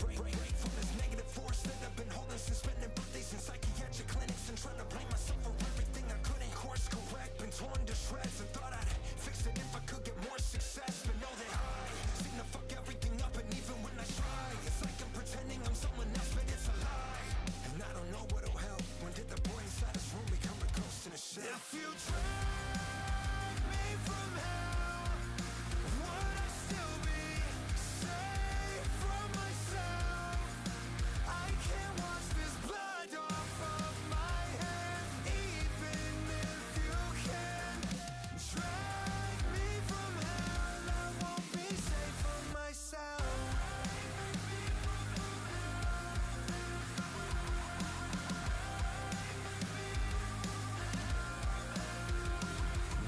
Break from this negative force that I've been holding since spending birthdays in psychiatric clinics and trying to blame myself for everything I couldn't course correct. Been torn to shreds and thought I'd fix it if I could get more success, but know that I seem to fuck everything up, and even when I try, it's like I'm pretending I'm someone else, but it's a lie. And I don't know what'll help. When did the boy inside this room become a ghost in a shell? If you drag me from hell, would I still be safe from myself? I can't wash this blood off of my hands, even if you can drag me from hell. I won't be safe from myself.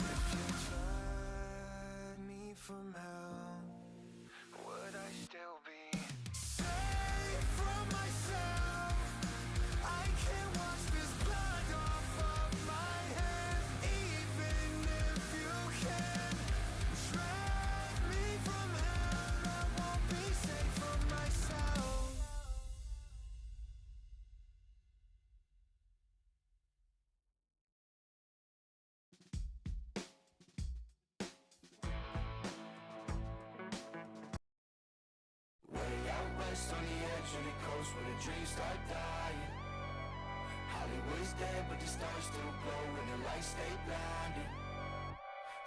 If you drag me from hell, would I still be safe from myself? I can't wash this blood off of my hands, even if you can drag me from hell. I won't be safe from myself. Way out west on the edge of the coast where the dreams start dying. Hollywood's dead, but the stars still glow when the lights stay blinding.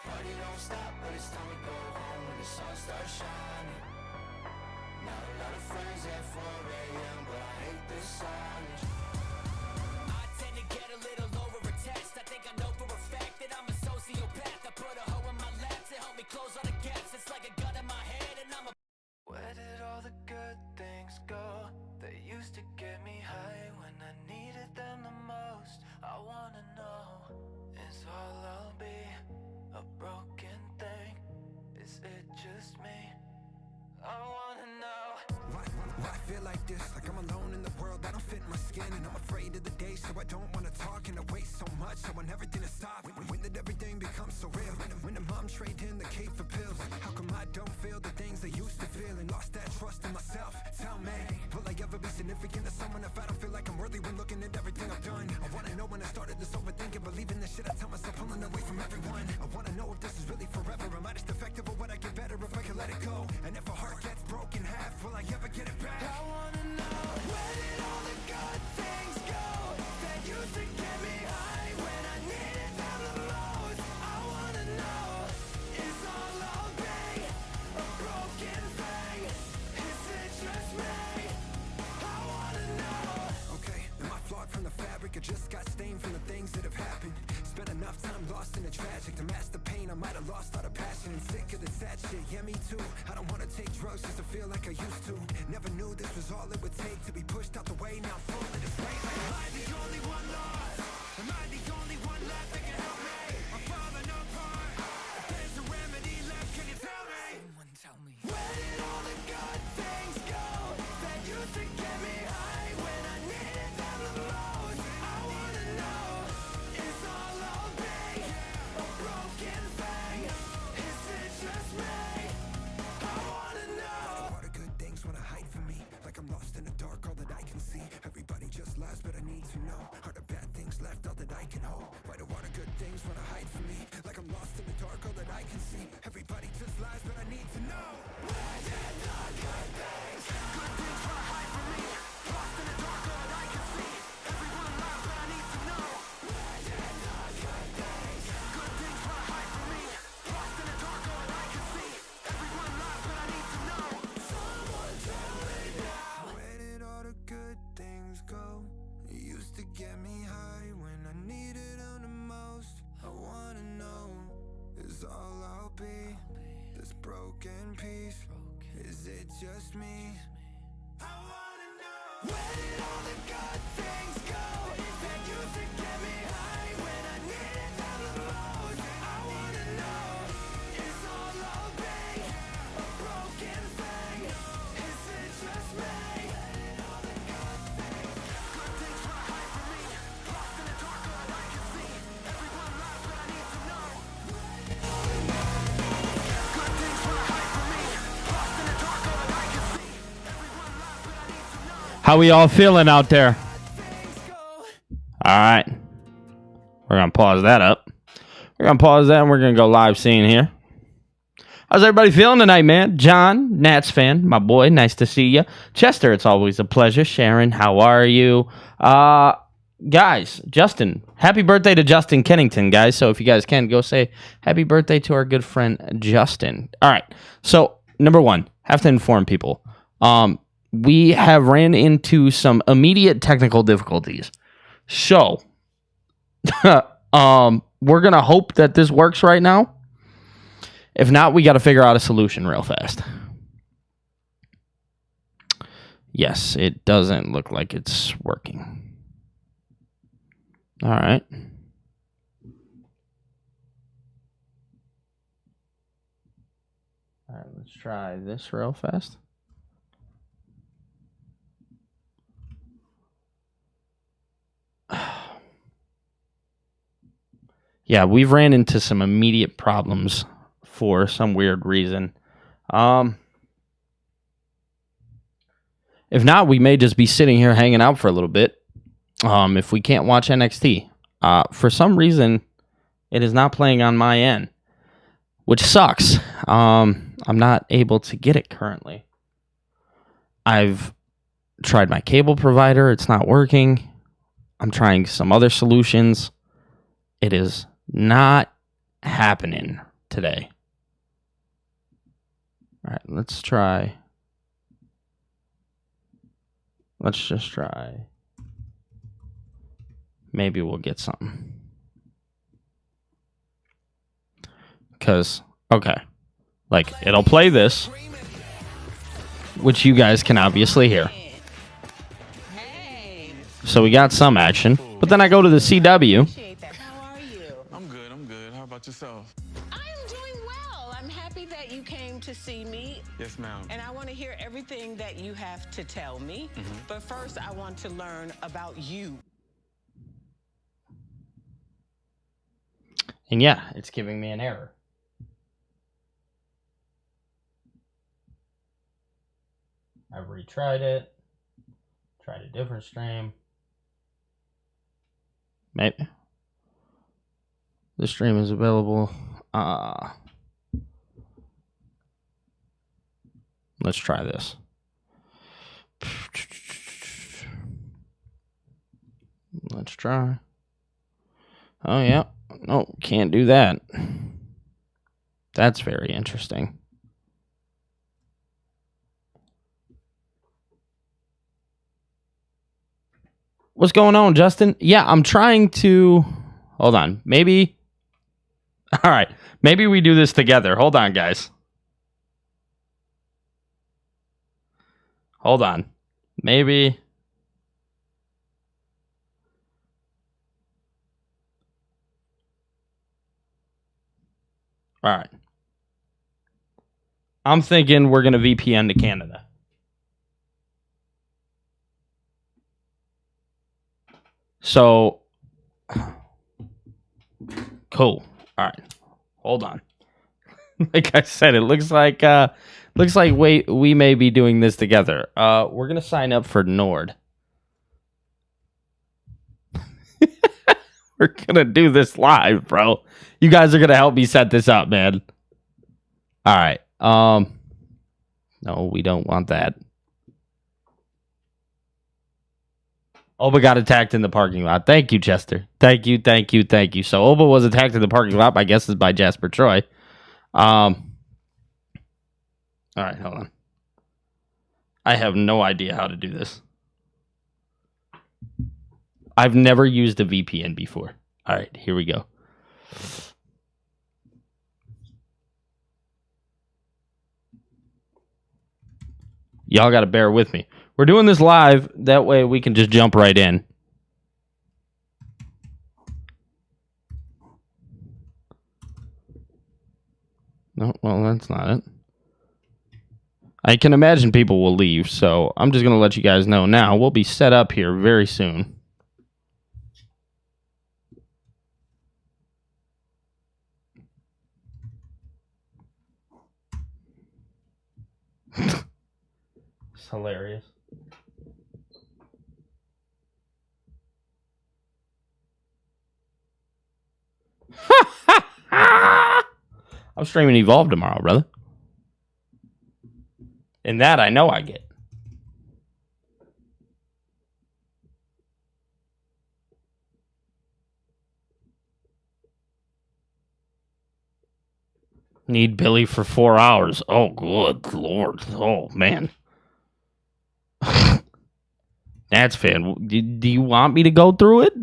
Party don't stop, but it's time to go home when the sun starts shining. Not a lot of friends at 4 a.m., but I hate this silence. I tend to get a little over-attached. I think I know for a fact that I'm a sociopath. I put a hoe in my lap to help me close all the gaps. It's like a gun in my head and I'm a... Where did all the good things go? They used to get me high when I needed them the most. I wanna know, is all I'll be a broken thing? Is it just me? I wanna know. Why I feel like this? Like I'm alone in the world, I don't fit my skin. And I'm afraid of the day, so I don't wanna talk. And I waste so much, I want everything to stop. When did everything become so real? When the mom traded in the cake for pills. How come I don't feel the things I used to feel? And lost that trust in myself. Tell me, will I ever be significant to someone if I don't feel like I'm worthy when looking at everything I've done? I wanna know when I started this overthinking, believing the shit I tell myself, pulling away from everyone. I wanna know if this is really forever. Am I just defective, or would I get better if I could let it go? And if a heart gets broken half, will I ever get it back? I wanna know, where did all the good things go that used to get me high when I needed them the most? I wanna know, is all I'll be a broken thing? Is it just me? I wanna know. Okay, am I flawed from the fabric, or just got stained from the things that have happened? Spent enough time lost in the tragic to mask the pain. I might have lost all the passion and sick of the sad shit. Yeah, me too. I don't wanna take drugs just to feel like I used to. Never knew this was all it would take to be pushed out the way. Now I'm full of this weight. Am I the only one lost? Am I the only one left that can help me? I'm falling apart. If there's a remedy left, can you tell me? Someone tell me. Where did all the good things go that used to get me high when I needed them the most? I wanna know, is all I'll be a broken thing? Is it just me? I wanna know. What are good things wanna hide from me? Like I'm lost in the dark, all that I can see. Everybody just lies, but I need to know. Are the bad things just broken piece? Is it just me? I wanna know, where did all the good things go that used to get me high when I needed them the most? I wanna know, is all obey a broken thing? Is it just me? Good things try to hide from me, lost in the dark, all that I can see. Everyone lies, but I need to know. Good things try to hide from me, lost in the dark, all that I can see. Everyone lies, but I need to know. How we all feeling out there? All right. We're going to pause that up. We're going to pause that and we're going to go live scene here. How's everybody feeling tonight, man? John, Nats fan, my boy, nice to see you. Chester, it's always a pleasure. Sharon, how are you? Guys, Justin, happy birthday to Justin Kennington, guys. So if you guys can, go say happy birthday to our good friend Justin. All right. So, number one, have to inform people. We have ran into some immediate technical difficulties. So, we're going to hope that this works right now. If not, we got to figure out a solution real fast. Yes, it doesn't look like it's working. All right. All right, let's try this real fast. Yeah, we've ran into some immediate problems for some weird reason. If not, we may just be sitting here hanging out for a little bit. If we can't watch NXT. For some reason, it is not playing on my end, which sucks. I'm not able to get it currently. I've tried my cable provider. It's not working. I'm trying some other solutions. It is not happening today. All right, let's try. Let's just try. Maybe we'll get something. Because, okay. Like, it'll play this, which you guys can obviously hear. So we got some action. But then I go to the CW. How are you? I'm good. How about yourself? I'm doing well. I'm happy that you came to see me. Yes, ma'am. And I want to hear everything that you have to tell me. But first, I want to learn about you. And yeah, it's giving me an error. I've retried it. Tried a different stream. Maybe. The stream is available. Let's try this. Let's try. Oh, yeah. No, can't do that. That's very interesting. What's going on, Justin? Yeah, I'm trying to... Hold on. Maybe... All right. Maybe we do this together. Hold on, guys. Hold on. Maybe... All right. I'm thinking we're going to VPN to Canada. So, cool. All right. Hold on. Like I said, it looks like we may be doing this together. We're going to sign up for Nord. We're going to do this live, bro. You guys are going to help me set this up, man. All right. No, we don't want that. Oba got attacked in the parking lot. Thank you, Chester. Thank you. So Oba was attacked in the parking lot, my guess is by Jasper Troy. All right, hold on. I have no idea how to do this. I've never used a VPN before. All right, here we go. y'all got to bear with me. We're doing this live. That way we can just jump right in. No, well, that's not it. I can imagine people will leave, so I'm just going to let you guys know now. We'll be set up here very soon. It's hilarious. I'm streaming Evolve tomorrow, brother. And that I know I get. Need Billy for 4 hours. Oh, good Lord. Oh, man. That's fair. Do you want me to go through it?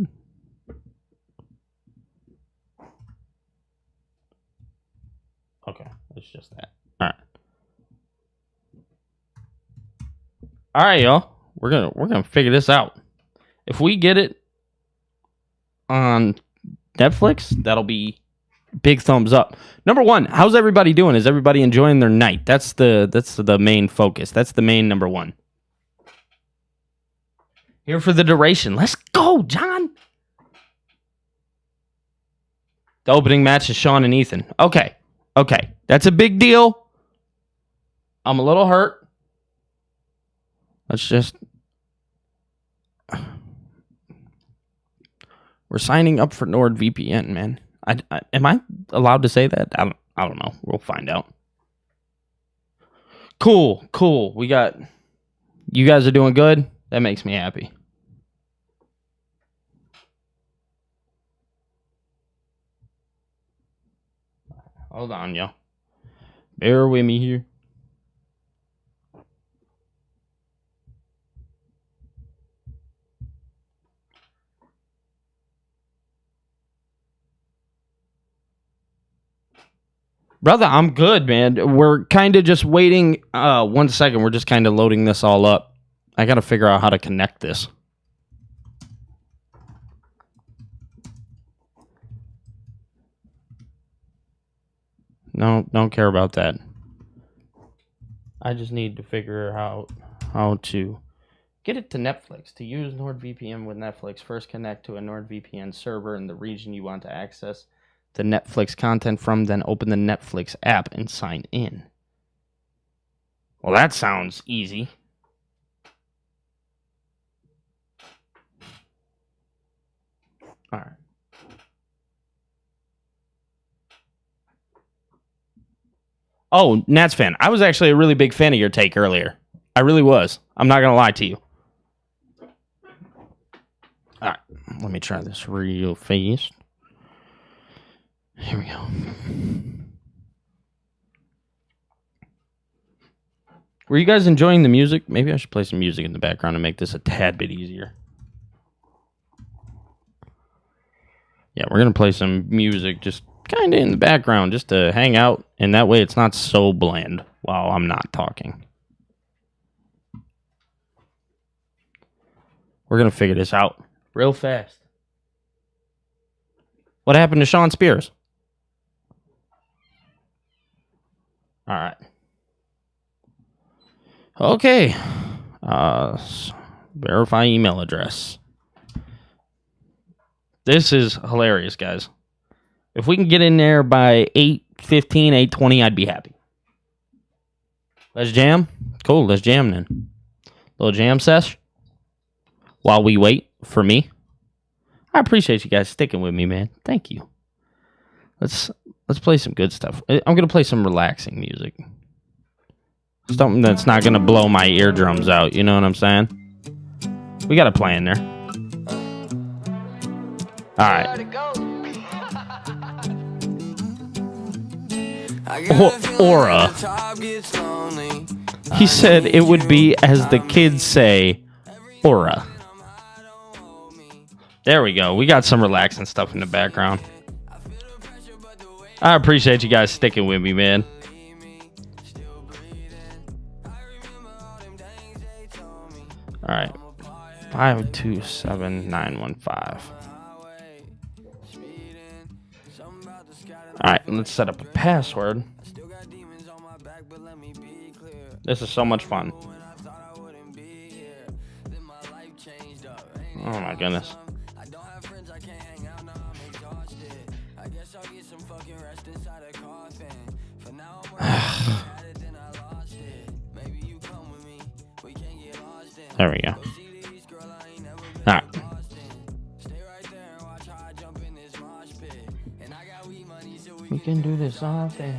Okay, it's just that. All right. All right, y'all. We're gonna figure this out. If we get it on Netflix, that'll be big thumbs up. Number one, how's everybody doing? Is everybody enjoying their night? That's the main focus. That's the main number one. Here for the duration. Let's go, John. The opening match is Sean and Ethan. Okay. That's a big deal. I'm a little hurt. Let's just... We're signing up for NordVPN, man. Am I allowed to say that? I don't know. We'll find out. Cool. We got... You guys are doing good? That makes me happy. Hold on, y'all. Bear with me here. Brother, I'm good, man. We're kind of just waiting. 1 second. We're just kind of loading this all up. I got to figure out how to connect this. No, don't care about that. I just need to figure out how to get it to Netflix. To use NordVPN with Netflix, first connect to a NordVPN server in the region you want to access the Netflix content from, then open the Netflix app and sign in. Well, that sounds easy. All right. Oh, Nats fan. I was actually a really big fan of your take earlier. I really was. I'm not going to lie to you. All right. Let me try this real fast. Here we go. Were you guys enjoying the music? Maybe I should play some music in the background and make this a tad bit easier. Yeah, we're going to play some music just kind of in the background just to hang out, and that way it's not so bland while I'm not talking. We're going to figure this out real fast. What happened to Sean Spears? All right. Okay. Verify email address. This is hilarious, guys. If we can get in there by 8:15, 8:20, I'd be happy. Let's jam? Cool, let's jam then. Little jam sesh while we wait for me. I appreciate you guys sticking with me, man. Thank you. Let's play some good stuff. I'm going to play some relaxing music. Something that's not going to blow my eardrums out, you know what I'm saying? We got a plan there. All right. Aura. He said it would be, as the kids say, aura. There we go. We got some relaxing stuff in the background. I appreciate you guys sticking with me, man. right. 527915. All right, let's set up a password. This is so much fun. Oh my goodness. There we go. All right. We can do this often.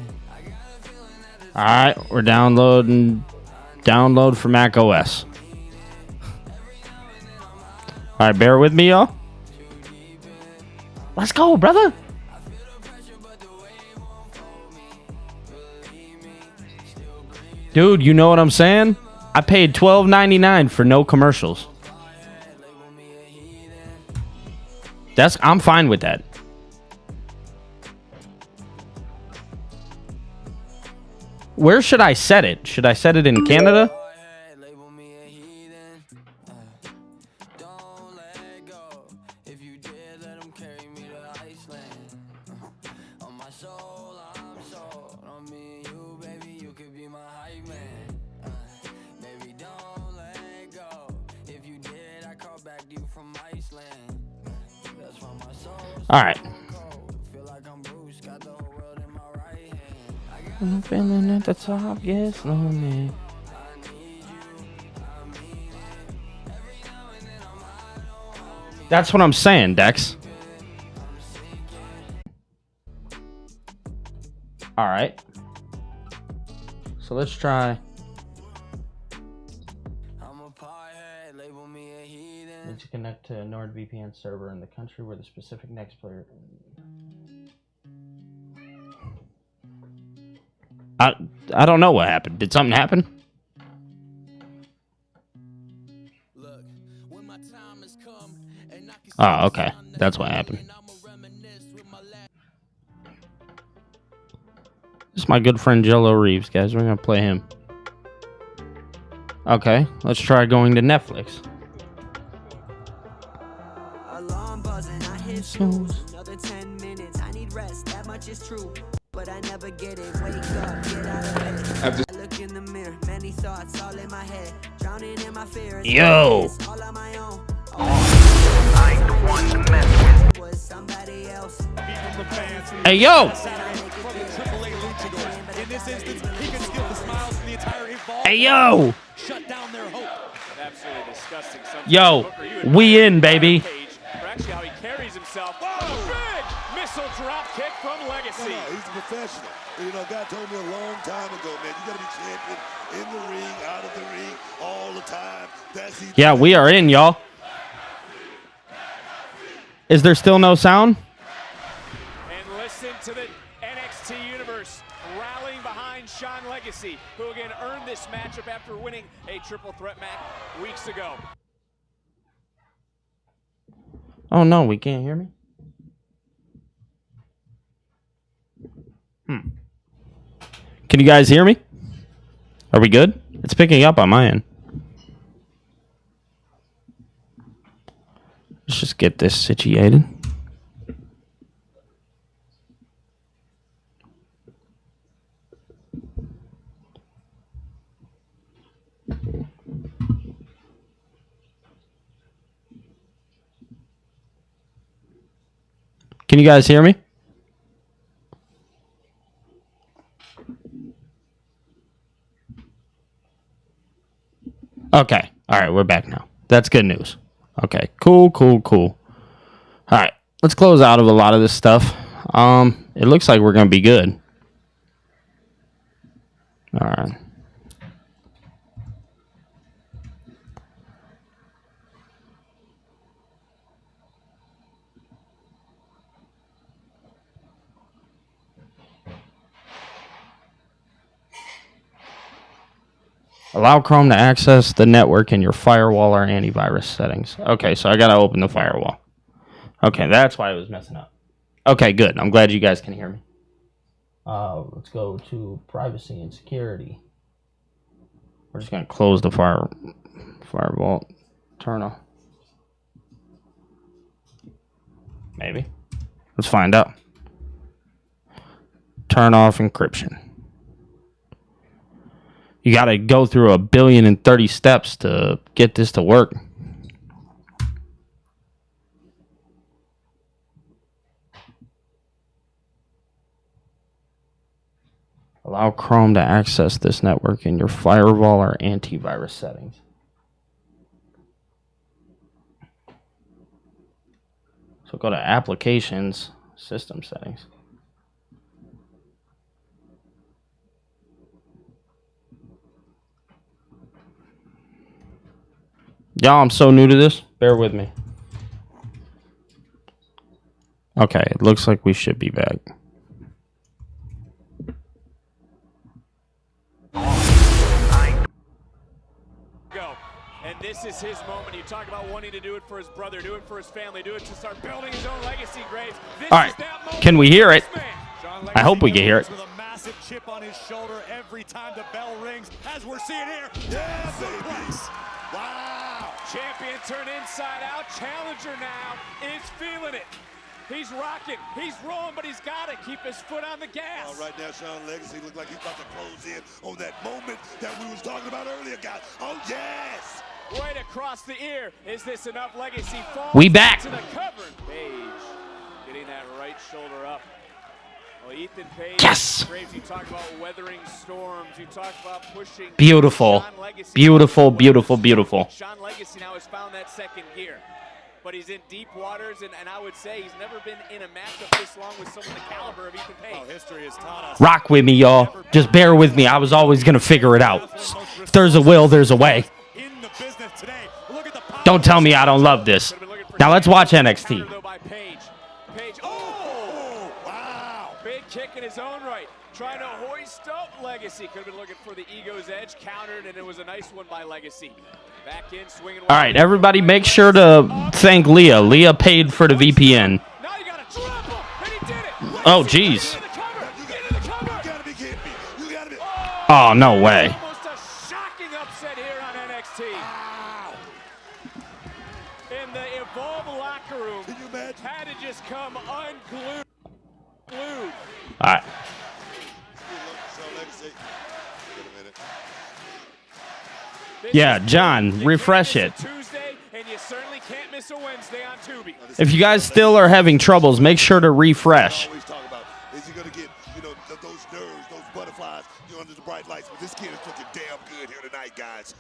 All right, we're downloading. Download for Mac OS. All right, bear with me, y'all. Let's go, brother. Dude, you know what I'm saying? I paid $12.99 for no commercials. I'm fine with that. Where should I set it? Should I set it in Canada? All right. I'm feeling at the top, yes, no man. That's what I'm saying, Dex. All right. So let's try. Need to connect to a NordVPN server in the country where the specific next player. I don't know what happened. Did something happen? Oh, okay. That's what happened. This is my good friend Jello Reeves, guys. We're going to play him. Okay, let's try going to Netflix. Alarm buzzing, I hit snooze. Another 10 minutes, I need rest, that much is true. But I never get it, wake up, get out of bed. I look in the mirror, many thoughts all in my head. Drowning in my fears. Yo! All on my own. I ain't the one to mess with. Was somebody else. Hey, yo! Hey, yo! Shut down their hope. Absolutely disgusting. Yo, we in, baby. Actually, how he carries himself. Oh, big missile drop kick from Legacy. No, he's a professional. You know, a guy told me a long time ago, man, you got to be champion in the ring, out of the ring, all the time. Yeah, we are in, y'all. Is there still no sound? And listen to the NXT Universe rallying behind Sean Legacy, who again earned this matchup after winning a triple threat match weeks ago. Oh, no, we can't hear me? Can you guys hear me? Are we good? It's picking up on my end. Let's just get this situated. Can you guys hear me? Okay. All right, we're back now. That's good news. Okay, cool. All right, let's close out of a lot of this stuff. It looks like we're going to be good. All right. Allow Chrome to access the network in your firewall or antivirus settings. Okay, so I got to open the firewall. Okay, that's why it was messing up. Okay, good. I'm glad you guys can hear me. Let's go to privacy and security. We're just going to close the firewall. Turn off. Maybe. Let's find out. Turn off encryption. You got to go through 1,030,000,000 steps to get this to work. Allow Chrome to access this network in your firewall or antivirus settings. So go to Applications, System Settings. Y'all, I'm so new to this. Bear with me. Okay, it looks like we should be back. And this is his moment. You talk about wanting to do it for his brother, do it for his family, do it to start building his own legacy, Graves. All right, can we hear it? I hope we can hear it. With a massive chip on his shoulder every time the bell rings, as we're seeing here. Yeah, baby. Wow. Champion turned inside out. Challenger now is feeling it. He's rocking, he's rolling, but he's got to keep his foot on the gas. Right now, Sean Legacy look like he's about to close in on that moment that we was talking about earlier, guys. Oh, yes. Right across the ear. Is this enough? Legacy falls We back. to the cover. Page getting that right shoulder up. Well, Ethan Page. Yes. Graves, you talk about weathering storms. You talk about pushing. Beautiful. Sean Legacy. Beautiful, beautiful, beautiful. Sean Legacy now has found that second gear. But he's in deep waters, and I would say he's never been in a matchup this long with someone the caliber of Ethan Page. Oh, history has taught us. Rock with me, y'all. Just bear with me. I was always going to figure it out. If there's a will, there's a way. In the business today. Look at the power. Don't tell me I don't love this. Now let's watch NXT. Page, oh, wow. Big kick in his own right. Trying to hoist up Legacy. Could have been looking for the ego's edge. Countered, and it was a nice one by Legacy. Back in, swinging. All right, everybody make sure to thank Leah. Leah paid for the VPN. Now you got a triple, and he did it. Oh, jeez. gotta be kidding me. You gotta be. Oh, no way. Almost a shocking upset here on NXT. Wow. In the Evolve locker room, Can you imagine? had to just come unglued. All right. Sean Legacy. Wait a minute. Yeah, John, refresh it. Tuesday, and you certainly can't miss a Wednesday on Tubi. If you guys still are having troubles, make sure to refresh. Always talk about is he gonna get those nerves, those butterflies, under the bright lights. But this kid is looking damn good here tonight, guys.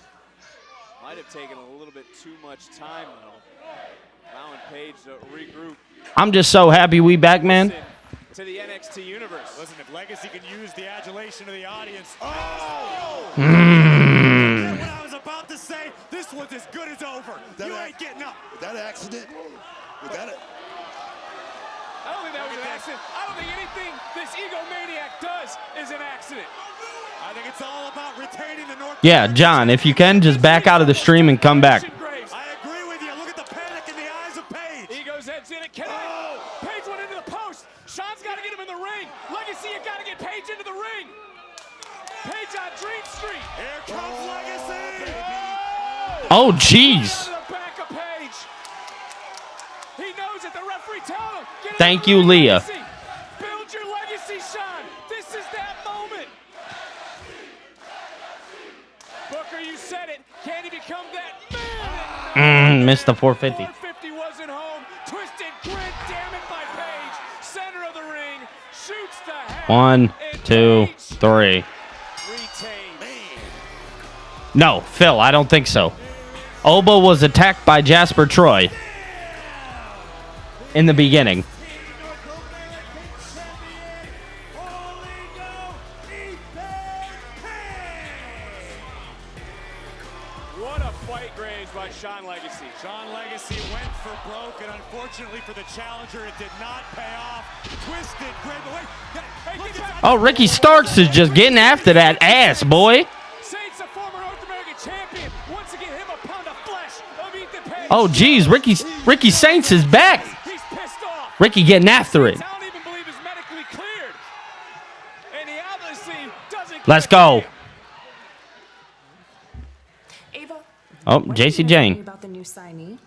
Might have taken a little bit too much time though. Allowing Page to regroup. I'm just so happy we back, man. To the NXT universe. Listen, if Legacy can use the adulation of the audience. Oh! What I was about to say, this one's as good as over. You ain't getting up. That accident? Was that it? I don't think that was an accident. I don't think anything this egomaniac does is an accident. I think it's all about retaining the North. Yeah, John, if you can, just back out of the stream and come back. I agree with you. Look at the panic in the eyes of Page. Ego's head's in it. Page went into the post. Sean's got to get him in the ring. Legacy, you got to get Page into the ring. Page on Dream Street. Here comes Legacy. Oh, jeez. Back of Page. He knows it. The referee tell him. Get Thank in you, the ring, Leah. Legacy. Build your legacy, Sean. This is that moment. Booker, you said it. Can he become that man? Missed the 450. 450 wasn't home. Twisted grid, damn it, by Page. Center of the ring. Shoots the head. 1, And 2, Page 3. retained. No, Phil, I don't think so. Oba was attacked by Jasper Troy in the beginning. What a fight, Graves, by Sean Legacy. Sean Legacy went for broke, and unfortunately for the challenger, it did not pay off. Twisted grid. Wait, look at Oh, Ricky Starks is just getting after that ass, boy. Saints, a former North American champion, once again him a pound of flesh of Ethan Page. Oh, geez, Ricky Saints is back. He's pissed off. Ricky getting after it. I don't even believe he's medically cleared. And he obviously doesn't. Let's go. Ava, Oh, What JC do you Jane. know about the new signee?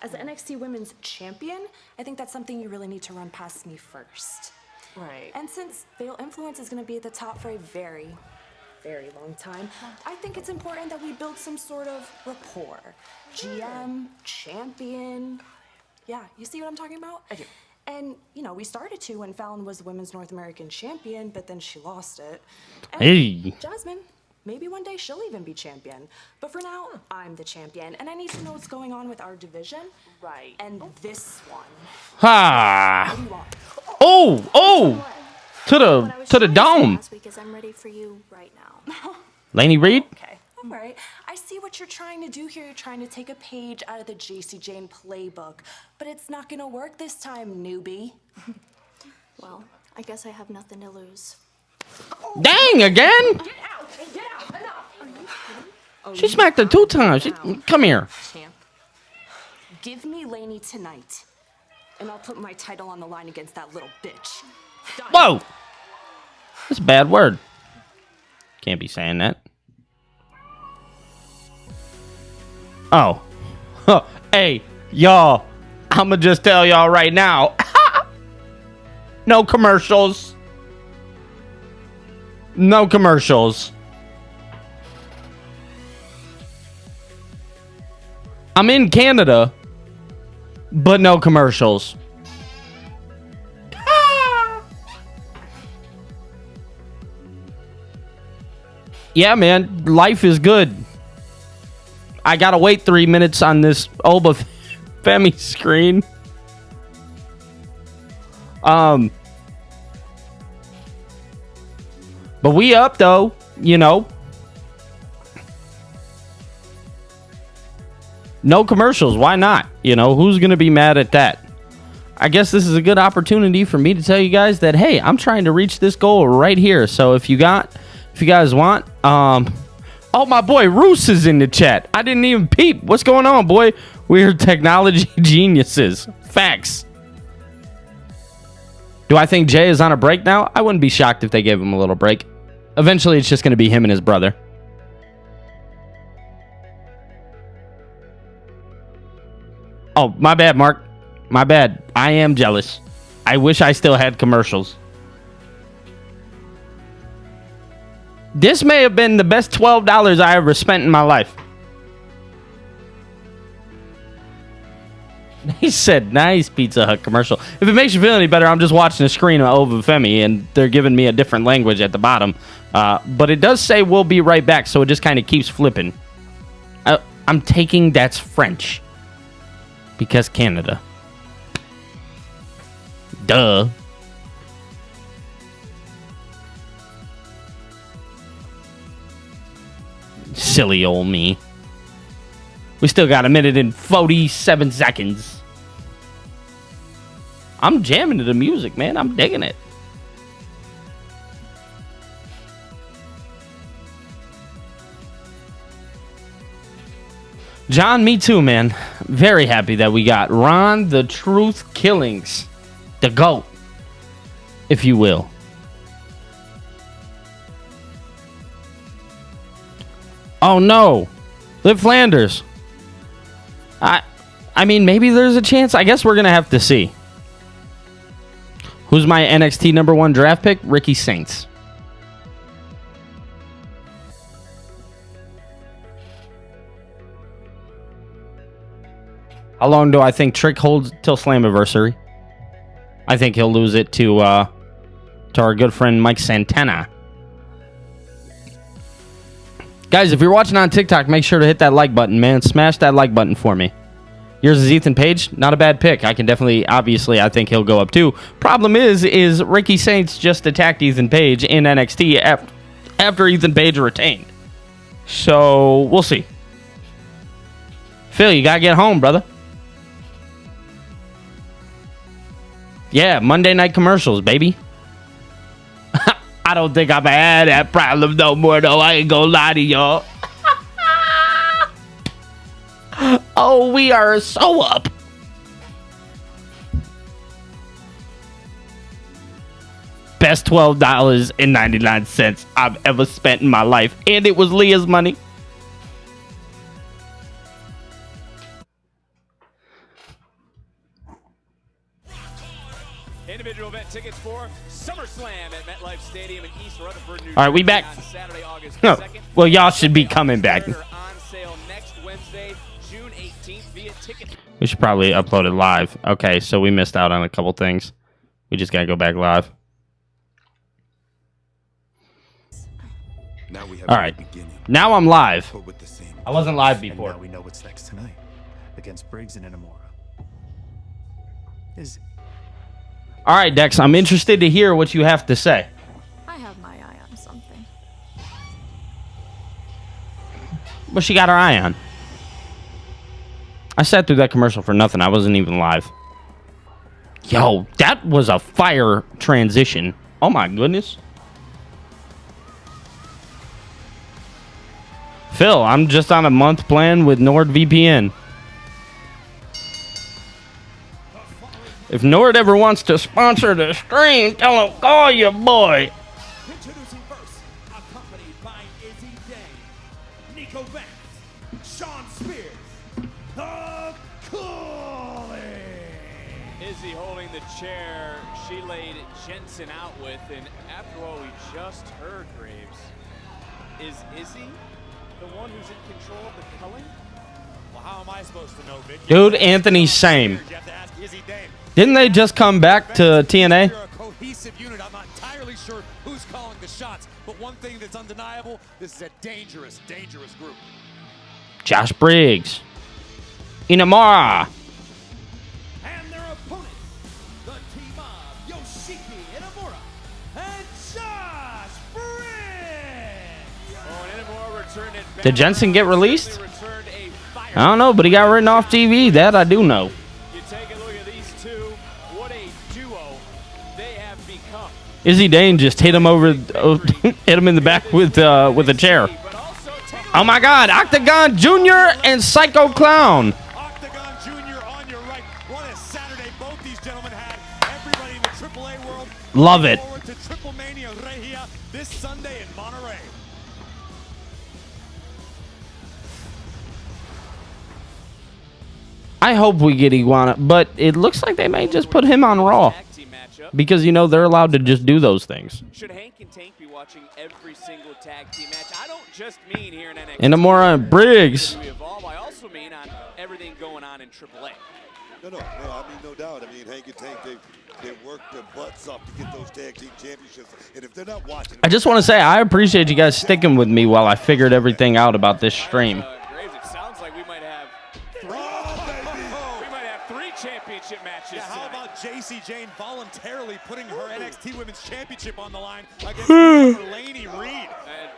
As the NXT Women's Champion, I think that's something you really need to run past me first. Right. And since Veil Influence is going to be at the top for a very, very long time, I think it's important that we build some sort of rapport. GM, champion. Yeah, you see what I'm talking about? I do. And, you know, we started to when Fallon was the Women's North American Champion, but then she lost it. And Hey. Jasmine, maybe one day she'll even be champion. But for now, I'm the champion, and I need to know what's going on with our division. Right. And this one. Ha! What do you want? Oh! To the dome. Last week is I'm ready for you right now. Laney Reed? Okay, all right. I see what you're trying to do here. You're trying to take a page out of the JC Jane playbook. But it's not gonna work this time, newbie. Well, I guess I have nothing to lose. Dang, again? Get out! Get out! Enough! She smacked her 2 times. Come here. Champ. Give me Laney tonight, and I'll put my title on the line against that little bitch. Done. Whoa! That's a bad word. Can't be saying that. Oh. Huh. Hey, y'all. I'ma just tell y'all right now. No commercials. No commercials. I'm in Canada, but no commercials. Yeah, man, life is good. I gotta wait 3 minutes on this Oba Femi screen. But we up though, you know. No commercials, why not? You know, who's gonna be mad at that? I guess this is a good opportunity for me to tell you guys that, hey, I'm trying to reach this goal right here. So if you guys want, oh, my boy Roos is in the chat. I didn't even peep. What's going on, boy? We're technology geniuses. Facts. Do I think Jay is on a break now? I wouldn't be shocked if they gave him a little break. Eventually, it's just going to be him and his brother. Oh, my bad, Mark. My bad. I am jealous. I wish I still had commercials. This may have been the best $12 I ever spent in my life. He said, nice Pizza Hut commercial. If it makes you feel any better, I'm just watching the screen of Ova Femi, and they're giving me a different language at the bottom. But it does say we'll be right back, so it just kind of keeps flipping. I'm taking that's French. Because Canada. Duh. Silly old me. We still got a minute and 47 seconds. I'm jamming to the music, man. I'm digging it. John, me too, man. Very happy that we got Ron the Truth Killings. The GOAT, if you will. Oh no. Liv Flanders. I mean, maybe there's a chance. I guess we're going to have to see. Who's my NXT #1 draft pick? Ricky Saints. How long do I think Trick holds till Slammiversary? I think he'll lose it to our good friend Mike Santana. Guys, if you're watching on TikTok, make sure to hit that like button, man. Smash that like button for me. Yours is Ethan Page. Not a bad pick. I can definitely, obviously, I think he'll go up too. Problem is Ricky Saints just attacked Ethan Page in NXT after Ethan Page retained. So, we'll see. Phil, you gotta get home, brother. Yeah, Monday night commercials, baby. I don't think I've had that problem no more, though. I ain't gonna lie to y'all. Oh, we are so up. Best $12.99 I've ever spent in my life. And it was Leah's money. tickets for SummerSlam at MetLife Stadium in East Rutherford, New Jersey. All right, we back. On Saturday, August No. 2nd. Well, y'all should be coming back. On sale next Wednesday, June 18th via ticket. We should probably upload it live. Okay, so we missed out on a couple things. We just gotta go back live. Now we have All right. Now I'm live. I wasn't live before. And now we know what's next tonight against Briggs and Inamura. All right, Dex, I'm interested to hear what you have to say. I have my eye on something. What she got her eye on? I sat through that commercial for nothing. I wasn't even live. Yo, that was a fire transition. Oh my goodness. Phil, I'm just on a month plan with NordVPN. If Nord ever wants to sponsor the stream, tell him, call your boy. Introducing first, accompanied by Izzy Day, Nico Banks, Sean Spears, the Calling. Izzy holding the chair she laid Jensen out with, and after all we just heard, Graves, is Izzy the one who's in control of the culling? Well, how am I supposed to know, Vic? Dude, Anthony's same. You have to ask Izzy Day. Didn't they just come back to TNA? You're a cohesive unit. I'm not entirely sure who's calling the shots, but one thing that's undeniable, this is a dangerous, dangerous group. Josh Briggs. Inamura. And their opponents, the team of Yoshiki Inamura and Josh Briggs. Oh, and Inamura returned it back. Did Jensen get released? I don't know, but he got written off TV. That I do know. You take a look at these two. What a duo they have become. Izzy Dane just hit him over, hit him in the back with a chair. Oh my God! Octagon Jr. and Psycho Clown. Octagon Jr. on your right. What a Saturday both these gentlemen had. Everybody in the AAA world. Love it. Forward to Triple Mania Regia this Sunday in Monterey. I hope we get Iguana, but it looks like they may just put him on Raw. Because, you know, they're allowed to just do those things. Should Hank and Tank be watching every single tag team match? I don't just mean here in NXT. Inamura and Briggs. I also mean on everything going on in AAA. No, I mean, no doubt. I mean, Hank and Tank, they worked their butts off to get those tag team championships. And if they're not watching... I just want to say, I appreciate you guys sticking with me while I figured everything out about this stream. Graves, it sounds like we might have three championship matches. Yeah, how about JC Jane voluntarily putting her NXT Women's Championship on the line against Laney Reed?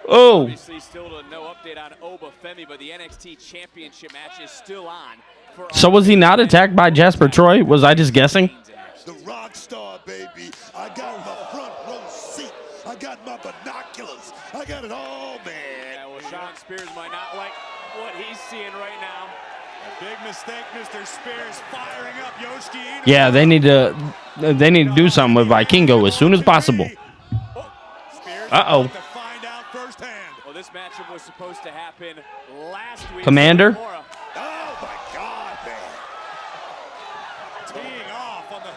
Oh. Obviously, still no update on Oba Femi, but the NXT Championship match is still on. So was he not attacked by Jasper Troy? Was I just guessing? The rock star, baby. I got my front row seat. I got my binoculars. I got it all, man. Yeah, well, Sean Spears might not like what he's seeing right now. A big mistake, Mr. Spears firing up Yoshiki Inamura. Yeah, they need to do something with Vikingo as soon as possible. Uh-oh. Well, this matchup was supposed to happen last week. Commander? Oh, my God, man. Teeing off on the...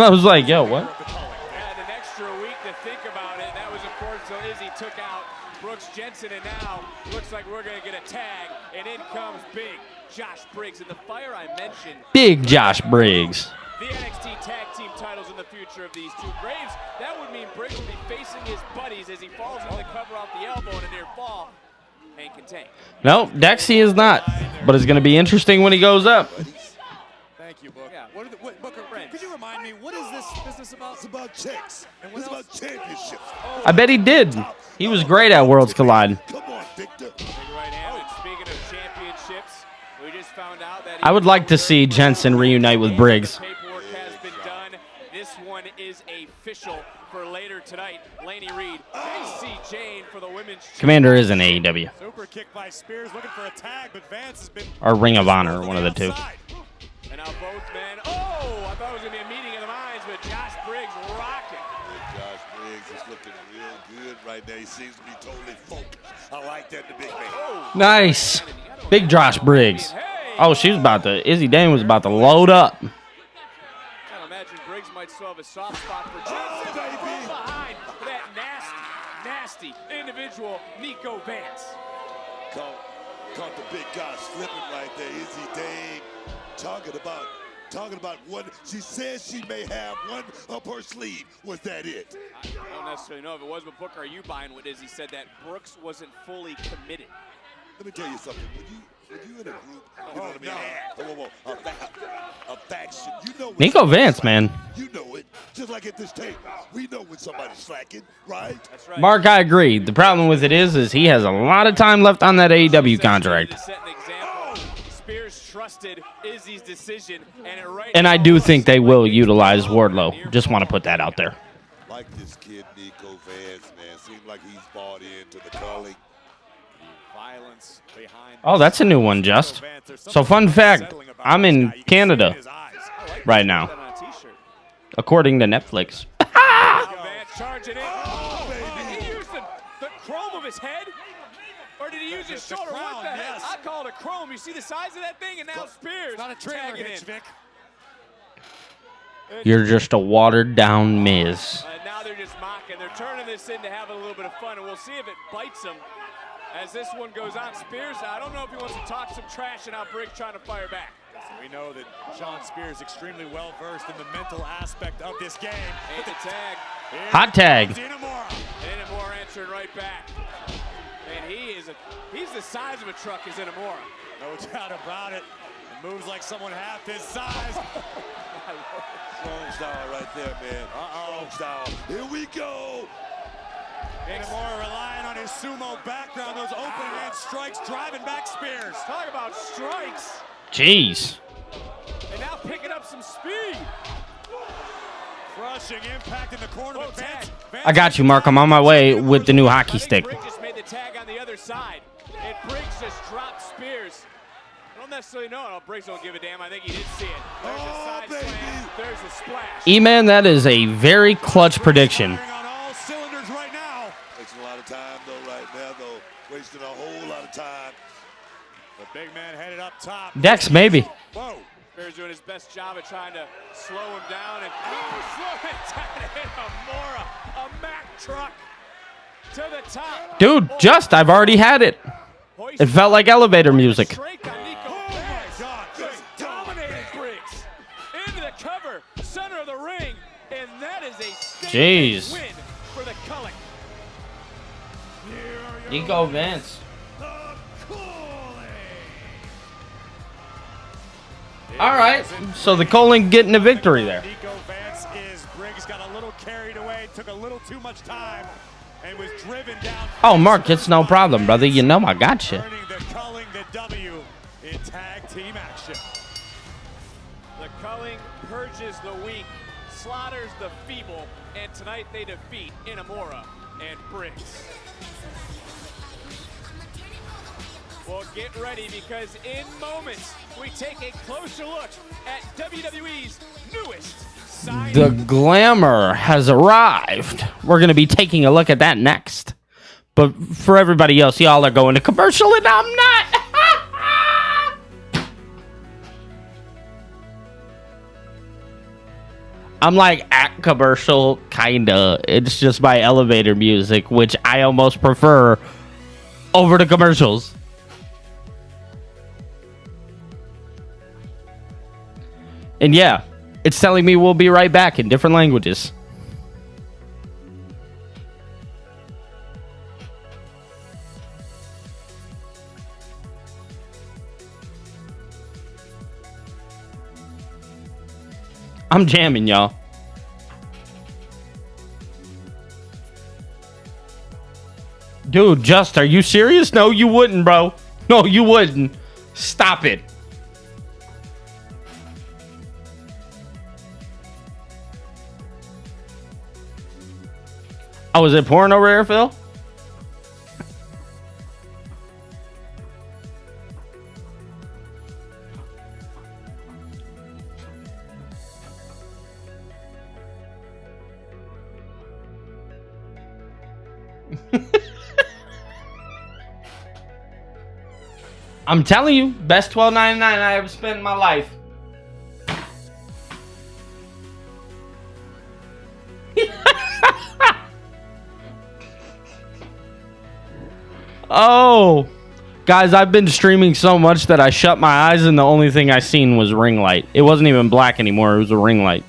I was like, yo, what? Had an extra week to think about it. That was, of course, so Izzy took out Brooks Jensen, and now looks like we're going to get a tag, and in comes big Josh Briggs. And the fire I mentioned... Big Josh Briggs. The NXT tag team titles in the future of these two. Graves, that would mean Briggs would be facing his buddies as he falls into the cover off the elbow in a near fall. Hank and Tank. No, Dexy is not. But it's going to be interesting when he goes up. Thank you, Booker. Yeah. Booker, could you remind me, what is this business about? It's about checks. It's about championships. I bet he did. He was great at Worlds Collide. Come on, Victor. Speaking of championships, we just found out that I would like to see Jensen reunite with Briggs. paperwork has been done. This one is official for later tonight. Laney Reed, JC Jane for the women's. Commander is in AEW. Super kick by Spears, looking for a tag, but Vance has been... Or Ring of Honor, one of the two. And now both men. Oh, I thought it was going to be a meeting of the minds, but Josh Briggs rocking. Josh Briggs is looking real good right now. He seems to be totally focused. I like that, the big man. Nice. Big Josh Briggs. Oh, she was about to... Izzy Dane was about to load up. I imagine Briggs might might still have a soft spot for Johnson. From behind that nasty individual, Nico Vance. Caught the big guy slipping right there. Izzy Dane talking about one. She says she may have one up her sleeve. Was that it? I don't necessarily know if it was, but Booker, are you buying what Izzy said, that Brooks wasn't fully committed? Let me tell you something. When you in a group, you know what I mean? A faction. You know when Nico Vance, man. You know it. Just like at this table. We know when somebody's slacking, right? That's right. Mark, I agree. The problem with it is he has a lot of time left on that AEW contract. Spears trusted Izzy's decision, And I do think they will utilize Wardlow. Just want to put that out there. Like this kid, Nico Vance, man. Seems like he's bought into the culling. Violence behind. Oh, that's a new one, Just. So, fun fact, I'm in Canada right now, according to Netflix. Vance charging in. Did he use the chrome of his head? Or did he use his shoulder? What the heck? I call it a chrome. You see the size of that thing? And now Spears not a trailer hitch, Vic. You're just a watered-down Miz. Now they're just mocking. They're turning this in to have a little bit of fun, and we'll see if it bites them as this one goes on. Spears, I don't know if he wants to talk some trash, and now Briggs trying to fire back. We know that Sean Spears is extremely well-versed in the mental aspect of this game. And the tag. Hot tag. Inamura answering right back. And he's the size of a truck, is Inamura. No doubt about it. It moves like someone half his size. Strong style right there, man. Strong style. Here we go. Inamura relying on his sumo background. Those open hand strikes driving back Spears. Talk about strikes. Jeez. And now picking up some speed. Crushing impact in the corner. But Vance I got you, Mark. I'm on my way with the new hockey stick. Briggs just made the tag on the other side. And Briggs just dropped Spears. I don't necessarily know. No, Briggs don't give a damn. I think he did see it. There's a side slam. There's a splash. E-Man, that is a very clutch prediction. on all cylinders right now. Wasting a lot of time, though, right now, though. Wasting a whole lot of time. The big man headed up top. Dex, maybe. Whoa. Spears doing his best job at trying to slow him down. And slow him down and hit Amora. A Mack truck to the top. Dude, just, I've already had it. It felt like elevator music. Straight on Nico Vance. Just dominated Briggs. Into the cover, center of the ring. And that is a Jeez. win for the Culling. Nico Vance. All right, so the Colin getting a victory there. Nico Vance is Briggs got a little carried away, took a little too much time, and was driven down. Oh, Mark, it's no problem, brother. You know I got you. Earning the Culling the W in tag team action. The Culling purges the weak, slaughters the feeble, and tonight they defeat Inamura and Briggs. Well, get ready because in moments we take a closer look at WWE's newest signing. The glamour has arrived. We're going to be taking a look at that next. But for everybody else, y'all are going to commercial and I'm not. I'm like at commercial, kinda. It's just my elevator music, which I almost prefer over the commercials. And yeah, it's telling me we'll be right back in different languages. I'm jamming, y'all. Dude, Just, are you serious? No, you wouldn't, bro. No, you wouldn't. Stop it. Oh, is it pouring over here, Phil? I'm telling you, best $12.99 I ever spent in my life. Oh, guys, I've been streaming so much that I shut my eyes and the only thing I seen was ring light. It wasn't even black anymore. It was a ring light.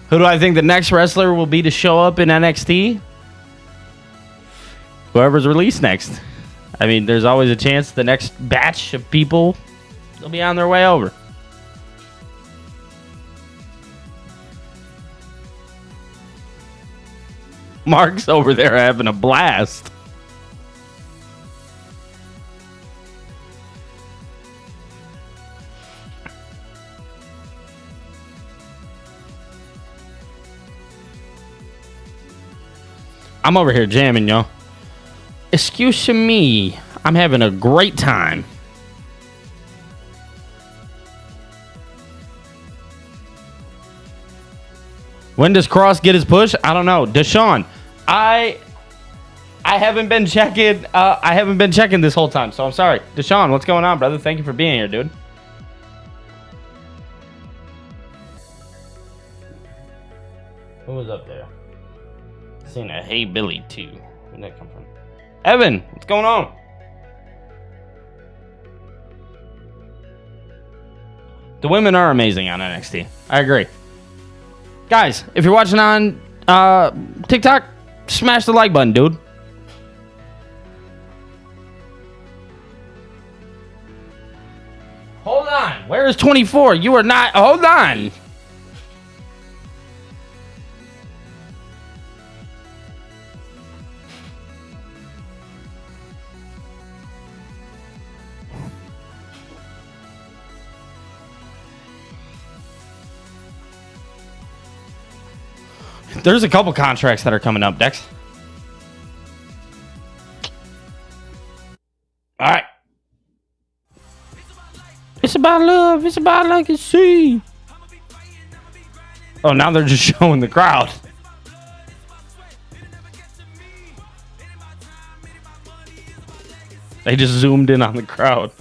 Who do I think the next wrestler will be to show up in NXT? Whoever's released next. I mean, there's always a chance the next batch of people will be on their way over. Mark's over there having a blast. I'm over here jamming, y'all. Excuse me. I'm having a great time. When does Cross get his push? I don't know. Deshaun, I haven't been checking. I haven't been checking this whole time, so I'm sorry. Deshaun, what's going on, brother? Thank you for being here, dude. Who was up there? Seen a Hey Billy too. Where'd that come from? Evan, what's going on? The women are amazing on NXT. I agree. Guys, if you're watching on TikTok, smash the like button, dude. Hold on. Where is 24? You are not. Hold on. There's a couple contracts that are coming up, Dex. All right. It's about love. It's about like a sea. Oh, now they're just showing the crowd. They just zoomed in on the crowd.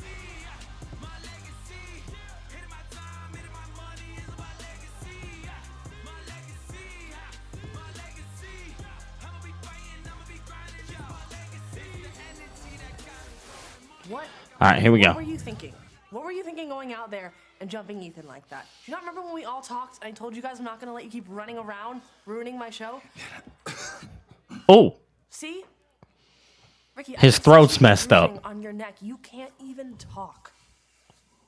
All right, here we go. What were you thinking? What were you thinking going out there and jumping Ethan like that? Do you not remember when we all talked and I told you guys I'm not going to let you keep running around, ruining my show? Oh. See? Ricky, his throat's messed up. On your neck, you can't even talk.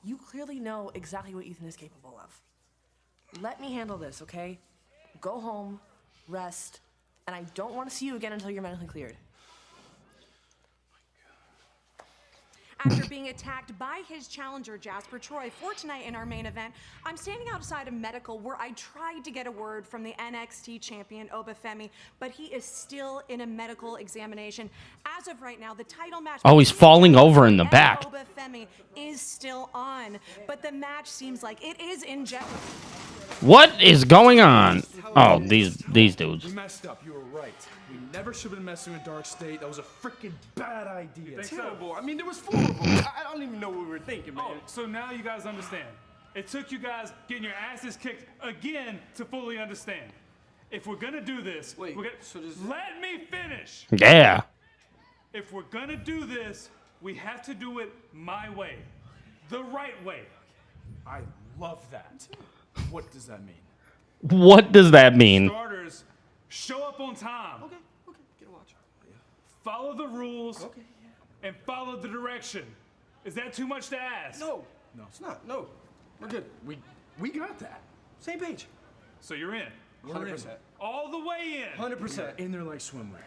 You clearly know exactly what Ethan is capable of. Let me handle this, okay? Go home, rest, and I don't want to see you again until you're medically cleared. After being attacked by his challenger, Jasper Troy, for tonight in our main event, I'm standing outside of medical where I tried to get a word from the NXT champion, Obafemi, but he is still in a medical examination. As of right now, the title match... Oh, he's falling over in the back. Obafemi is still on, but the match seems like it is in jeopardy. What is going on? Oh, these dudes. We messed up. You were right. We never should have been messing with Dark State. That was a freaking bad idea. Terrible. I mean, there was 4 of them. I don't even know what we were thinking, man. Oh, so now you guys understand. It took you guys getting your asses kicked again to fully understand. If we're gonna do this, let me finish. Yeah. If we're gonna do this, we have to do it my way, the right way. I love that. What does that mean? What does that mean? Starters, show up on time. Okay, get a watch. Follow the rules. And follow the direction. Is that too much to ask? No, it's not. No, we're good. We got that. Same page. So you're in. 100%. All the way in. 100%. In there like swimwear.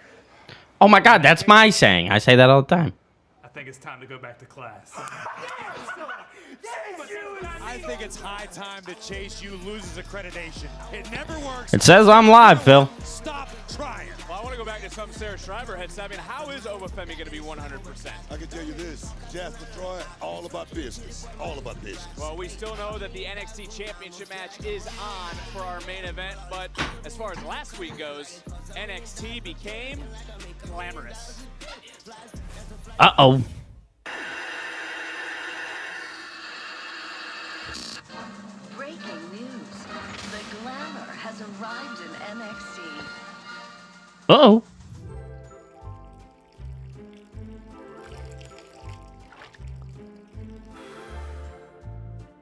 Oh my God, that's my saying. I say that all the time. I think it's time to go back to class. I think it's high time to Chase U loses accreditation. It never works. It says I'm live, Phil. Stop trying. Well, I want to go back to something Sarah Schreiber had said. I mean, how is Obafemi going to be 100%? I can tell you this, Jasper Troy, all about business. All about business. Well, we still know that the NXT Championship match is on for our main event, but as far as last week goes, NXT became glamorous. Uh-oh. Breaking news. The glamour has arrived in NXT. Uh-oh.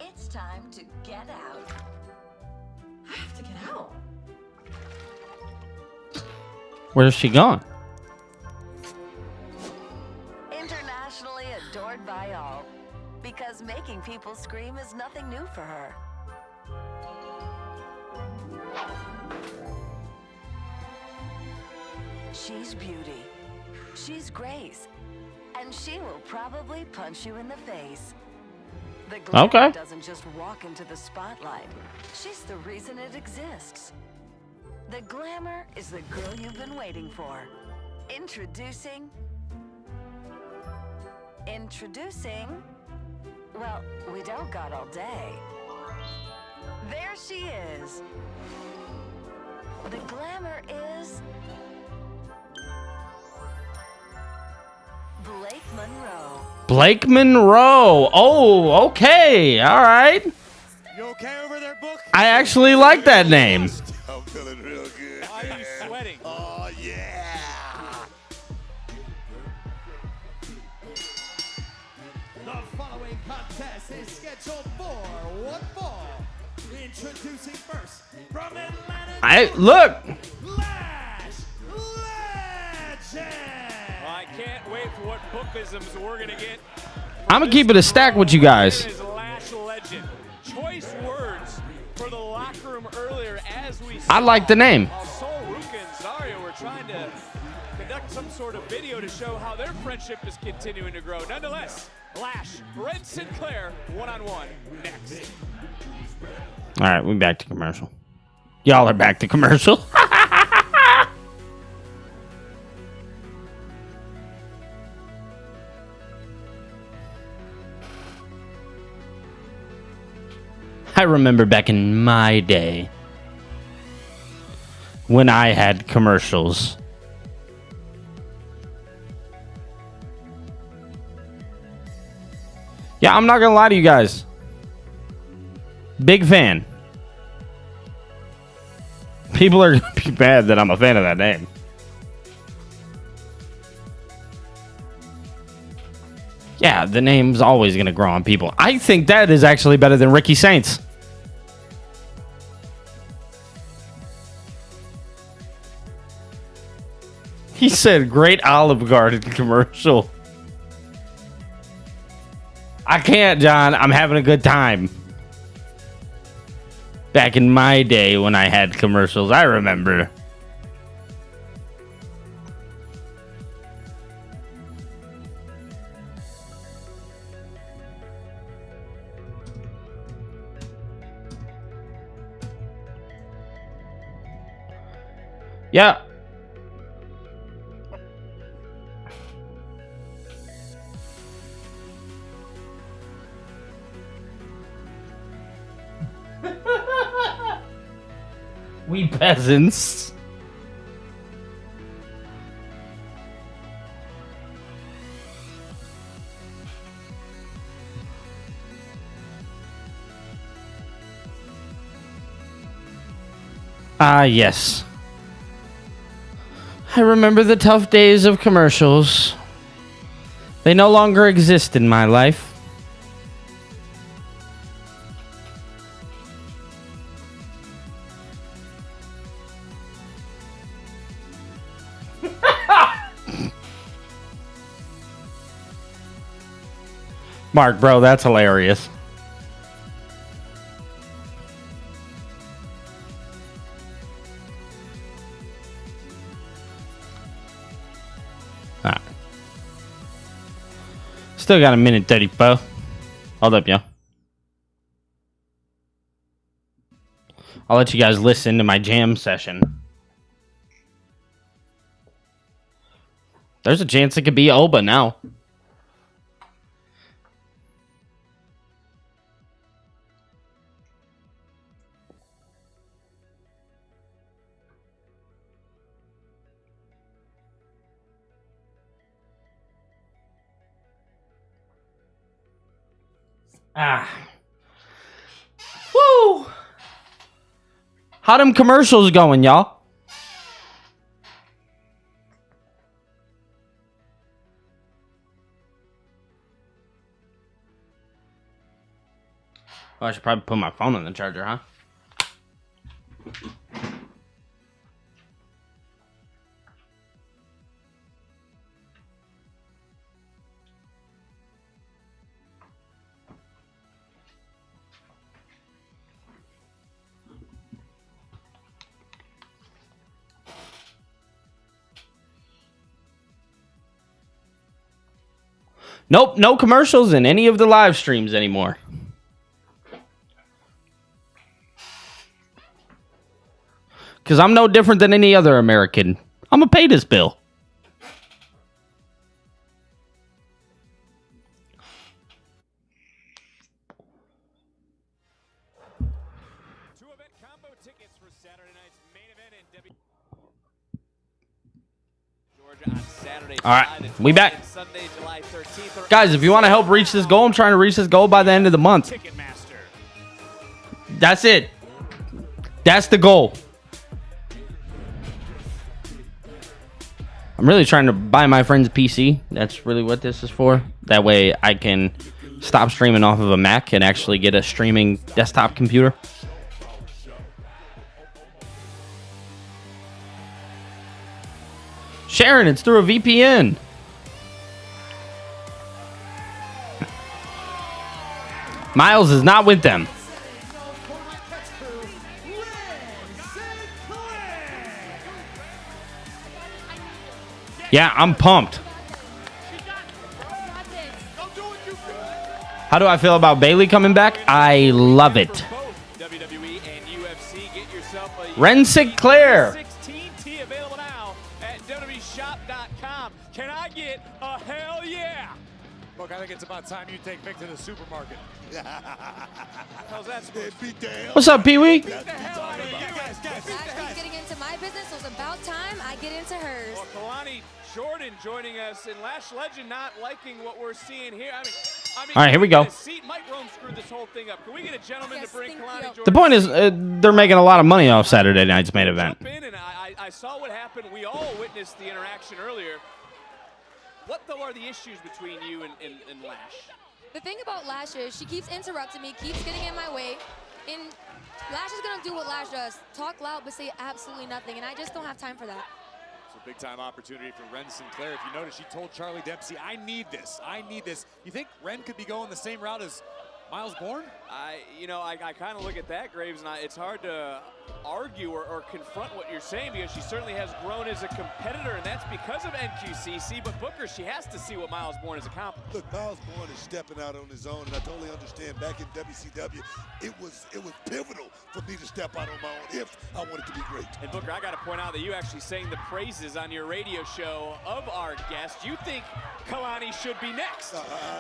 It's time to get out. I have to get out. Where's she gone? Internationally adored by all, because making people scream is nothing new for her. She's beauty, she's grace, and she will probably punch you in the face. The glamour doesn't just walk into the spotlight, she's the reason it exists. The glamour is the girl you've been waiting for. Introducing, well, we don't got all day. There she is. The glamour is Blake Monroe. Blake Monroe. Oh, okay. All right. You okay over there, Book? I actually like that name. I'm feeling real good. Why are you sweating? Oh, yeah. The following contest is scheduled for one fall. Introducing first from Atlanta. Look. Lash Legend. I can't wait for what bookisms we're gonna get. I'm gonna keep it a stack with you guys. Is Lash Legend. Choice words for the locker room earlier as we I like the name. While Sol Ruka and Zario were trying to conduct some sort of video to show how their friendship is continuing to grow. Nonetheless, Lash, Red Sinclair, one-on-one next. All right, we back to commercial. Y'all are back to commercial. I remember back in my day when I had commercials. Yeah, I'm not gonna lie to you guys. Big fan. People are gonna be mad that I'm a fan of that name. Yeah, the name's always gonna grow on people. I think that is actually better than Ricky Saints. He said great Olive Garden commercial. I can't, John. I'm having a good time. Back in my day when I had commercials, I remember. Yeah. We peasants. Ah, yes. I remember the tough days of commercials. They no longer exist in my life. Mark, bro, that's hilarious. Alright. Still got a minute 34. Hold up, yo. I'll let you guys listen to my jam session. There's a chance it could be Oba now. Ah. Woo! How them commercials going, y'all? Oh, I should probably put my phone on the charger, huh? Nope, no commercials in any of the live streams anymore. Because I'm no different than any other American. I'm going to pay this bill. Two-event combo tickets for Saturday night's main event in Georgia on Saturday. All right, we back. Sunday, July 13th. Guys, if you want to help reach this goal, I'm trying to reach this goal by the end of the month. That's it. That's the goal. I'm really trying to buy my friend's PC. That's really what this is for. That way I can stop streaming off of a Mac and actually get a streaming desktop computer. Sharon, it's through a VPN. Miles is not with them. Yeah, I'm pumped. How do I feel about Bailey coming back? I love it. Ren Sinclair. 16T available now at WWEshop.com. Can I get a hell yeah? Look, I think it's about time you take Vic to the supermarket. How's that supposed to be? What's up, Pee Wee? Guys, getting into my business, so it's about time I get into hers. Well, Kalani Jordan joining us, and Lash Legend not liking what we're seeing here. I mean, All right, here we go. Mike Rome screwed this whole thing up. Can we get a gentleman to bring Kalani Jordan? The point is, they're making a lot of money off Saturday night's main event. And I saw what happened. We all witnessed the interaction earlier. What, though, are the issues between you and Lash? The thing about Lash is she keeps interrupting me, keeps getting in my way, and Lash is going to do what Lash does. Talk loud, but say absolutely nothing, and I just don't have time for that. It's a big-time opportunity for Ren Sinclair. If you notice, she told Charlie Dempsey, I need this. I need this. You think Ren could be going the same route as Miles Bourne? I kind of look at that, Graves, and it's hard to argue or confront what you're saying because she certainly has grown as a competitor, and that's because of NQCC. But Booker, she has to see what Miles Bourne has accomplished. Look, Miles Bourne is stepping out on his own, and I totally understand. Back in WCW, it was pivotal for me to step out on my own if I wanted to be great. And Booker, I got to point out that you actually sang the praises on your radio show of our guest. You think Kalani should be next? I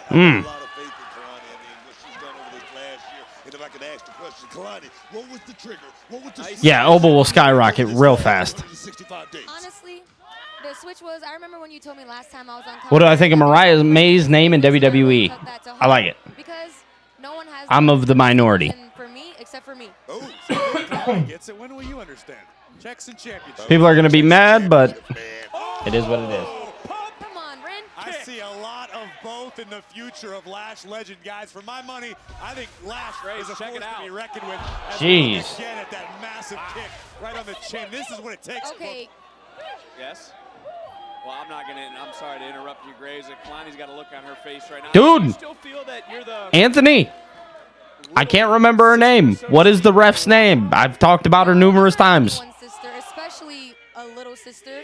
have a lot of faith in Kalani. I mean, what she's done over this last year. And if I could ask the question, Kalani, what was the trigger? What was the Yeah, Oval will skyrocket real fast. Honestly, the switch was, I remember when you told me last time I was on What do I think of Mariah May's name in WWE? I like it. Because no one has I'm of the minority. for me except for me. Oh, so Kalani gets it. When will you understand? Checks and championships. People are going to be mad, but it is what it is. Come on, Ren. I see a lot of both in the future of Lash Legend, guys. For my money, I think Lash is a force to be reckoned with. As we look again at that massive kick right on the chin. This is what it takes. Okay. Yes? Well, I'm sorry to interrupt you, Graves. Kalani's got a look on her face right now. Dude. Do you still feel that you're the Anthony. I can't remember her name. What is the ref's name? I've talked about her numerous times. One sister, especially a little sister.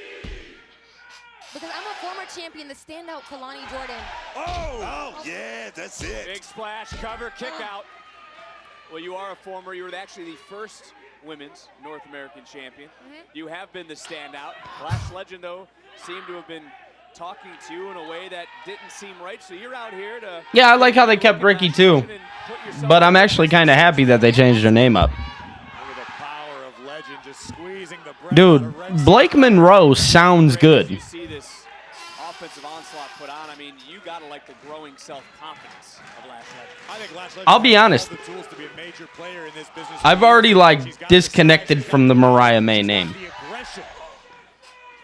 Because I'm a former champion, the standout Kalani Jordan. Oh, yeah, that's it. Big splash, cover, kick out. Well, you are a former. You were actually the first women's North American champion. You have been the standout. Lash Legend, though, seemed to have been talking to you in a way that didn't seem right. So you're out here to... Yeah, I like how they kept Ricky, too. But I'm actually kind of happy that they changed her name up. Look at the power of Legend just squeezing the breath Dude, out of Ren Blake Monroe sounds good. You see this offensive onslaught put on. I mean, you got to like the growing self-confidence of Lash Legend. I'll be honest. I've already like disconnected from the Mariah May name. As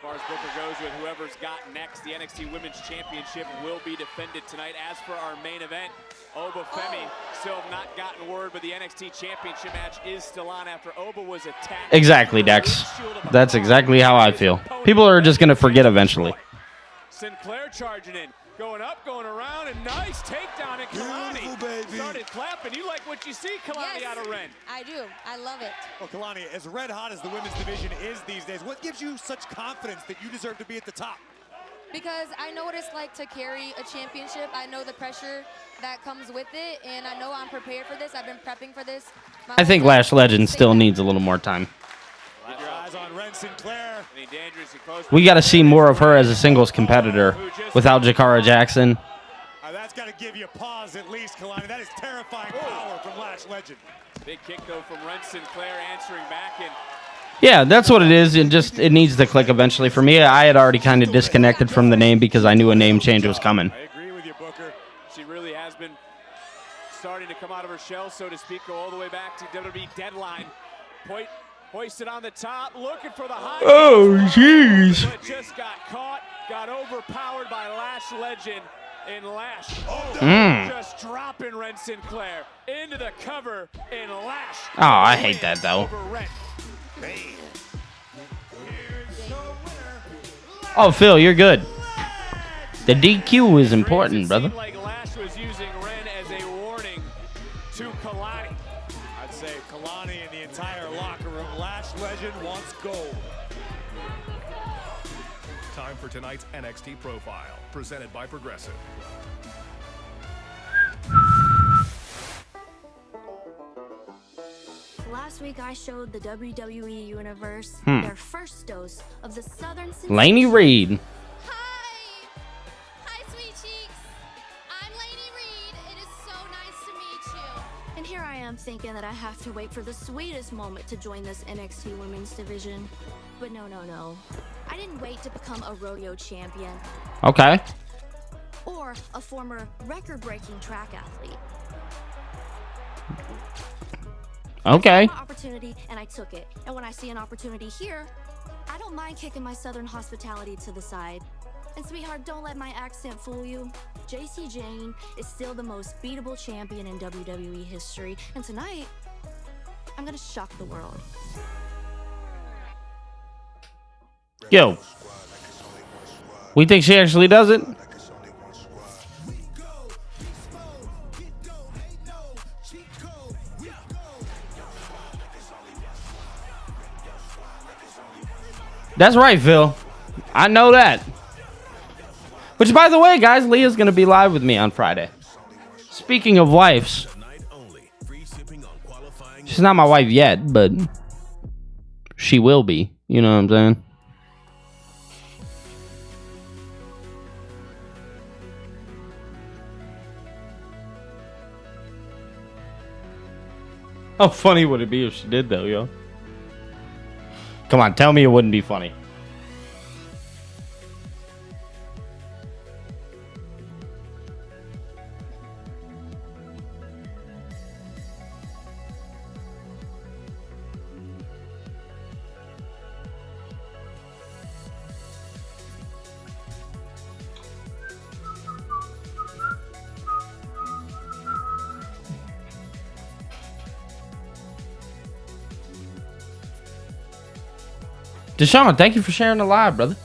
far as Booker goes with whoever's got next, the NXT Women's Championship will be defended tonight. As for our main event, Oba Femi still have not gotten word, but the NXT Championship match is still on after Oba was attacked. Exactly, Dex. That's exactly how I feel. People are just going to forget eventually. Sinclair charging in, going up, going around, and nice takedown. And Kalani started clapping. You like what you see, Kalani, out of Ren? I do. I love it. Well, Kalani, as red hot as the women's division is these days, what gives you such confidence that you deserve to be at the top? Because I know what it's like to carry a championship. I know the pressure that comes with it, and I know I'm prepared for this. I've been prepping for this. I think Lash Legend still needs a little more time. Keep your eyes on Ren Sinclair. We got to see more of her as a singles competitor without Jakara Jackson. That's got to give you pause at least, Kalani. That is terrifying power from Lash Legend. Big kick, though, from Ren Sinclair answering back. And Yeah, that's what it is. It needs to click eventually. For me, I had already kind of disconnected from the name because I knew a name change was coming. I agree with you, Booker. She really has been starting to come out of her shell, so to speak, go all the way back to WWE Deadline. Hoisted on the top, looking for the high. Oh, jeez. But just got caught, got overpowered by Lash Legend. And Lash just dropping Ren Sinclair into the cover, and Lash. Oh, I hate that, though. Oh, Phil, you're good. The DQ is important, brother. Like Lash was using Ren as a warning to Kalani. I'd say Kalani and the entire locker room. Lash Legend wants gold. Time for tonight's NXT Profile, presented by Progressive. Last week I showed the WWE Universe Hmm. their first dose of the Southern Lainey Reed. Hi, sweet cheeks. I'm Lainey Reed. It is so nice to meet you. And here I am thinking that I have to wait for the sweetest moment to join this NXT Women's division. But no. I didn't wait to become a rodeo champion Okay. or a former record-breaking track athlete. Okay. I saw an opportunity and I took it. And when I see an opportunity here, I don't mind kicking my Southern hospitality to the side. And sweetheart, don't let my accent fool you. JC Jane is still the most beatable champion in WWE history. And tonight, I'm gonna shock the world. Yo. We think she actually does it? That's right, Phil. I know that. Which, by the way, guys, Leah's going to be live with me on Friday. Speaking of wives. She's not my wife yet, but she will be. You know what I'm saying? How funny would it be if she did, though, yo? Come on, tell me it wouldn't be funny. Deshaun, thank you for sharing the live, brother.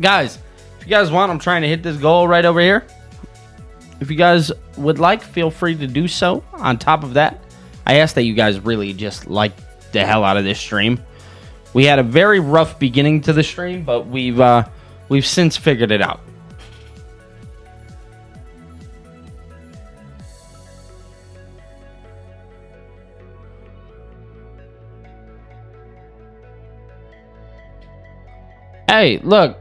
Guys, if you guys want, I'm trying to hit this goal right over here. If you guys would like, feel free to do so. On top of that, I ask that you guys really just like the hell out of this stream. We had a very rough beginning to the stream, but we've since figured it out. Hey, look.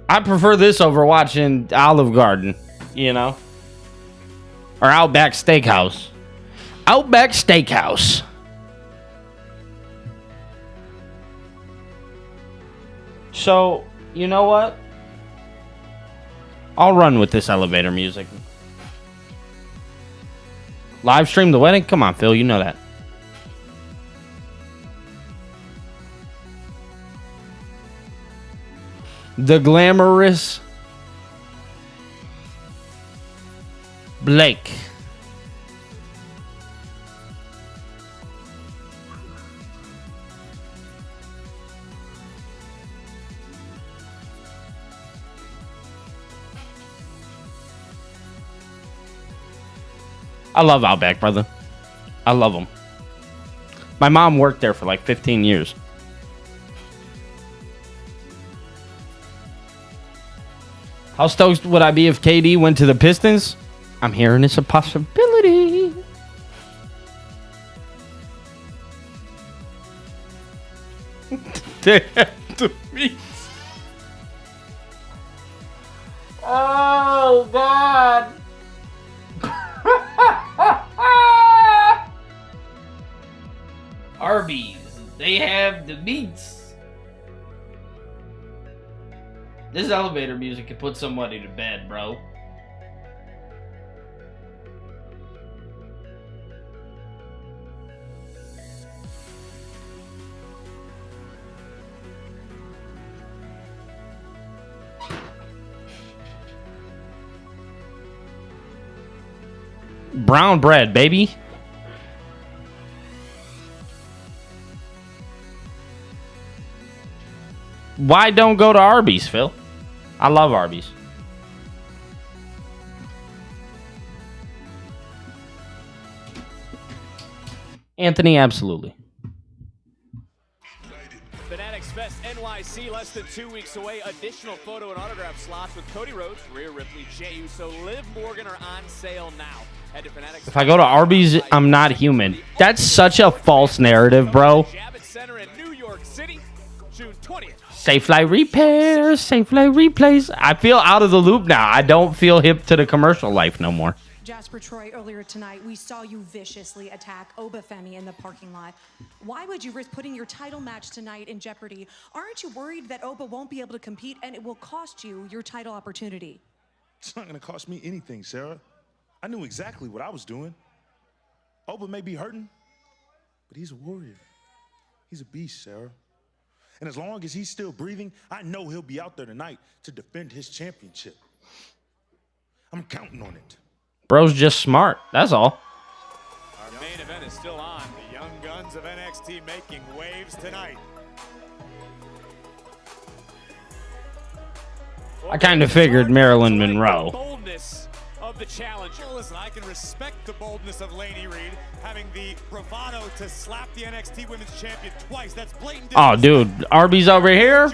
I prefer this over watching Olive Garden, you know? Or Outback Steakhouse. Outback Steakhouse. So, you know what? I'll run with this elevator music. Live stream the wedding? Come on, Phil. You know that. The glamorous Blake. I love Outback, brother. I love them. My mom worked there for like 15 years. How stoked would I be if KD went to the Pistons? I'm hearing it's a possibility. Oh, God. Arby's. They have the meats. This elevator music could put somebody to bed, bro. Brown bread, baby. Why don't go to Arby's, Phil? I love Arby's. Anthony, absolutely. Fanatics Fest NYC, less than 2 weeks away. Additional photo and autograph slots with Cody Rhodes, Rhea Ripley, Jey Uso, Liv Morgan are on sale now. Head to Fanatics. If I go to Arby's, I'm not human. That's such a false narrative, bro. Javits Center in New York City, June 20th. Safe Flight repairs, Safe Flight replays. I feel out of the loop now. I don't feel hip to the commercial life no more. Jasper Troy, earlier tonight, we saw you viciously attack Obafemi in the parking lot. Why would you risk putting your title match tonight in jeopardy? Aren't you worried that Oba won't be able to compete and it will cost you your title opportunity? It's not going to cost me anything, Sarah. I knew exactly what I was doing. Oba may be hurting, but he's a warrior. He's a beast, Sarah. And as long as he's still breathing, I know he'll be out there tonight to defend his championship. I'm counting on it. Bro's just smart. That's all. Our main event is still on. The young guns of NXT making waves tonight. I kind of figured Marilyn Monroe. Boldness of the challenger. Well, listen, I can respect the boldness of Lainey Reed having the bravado to slap the NXT Women's Champion twice. That's blatant. Oh, dude. Arby's over here.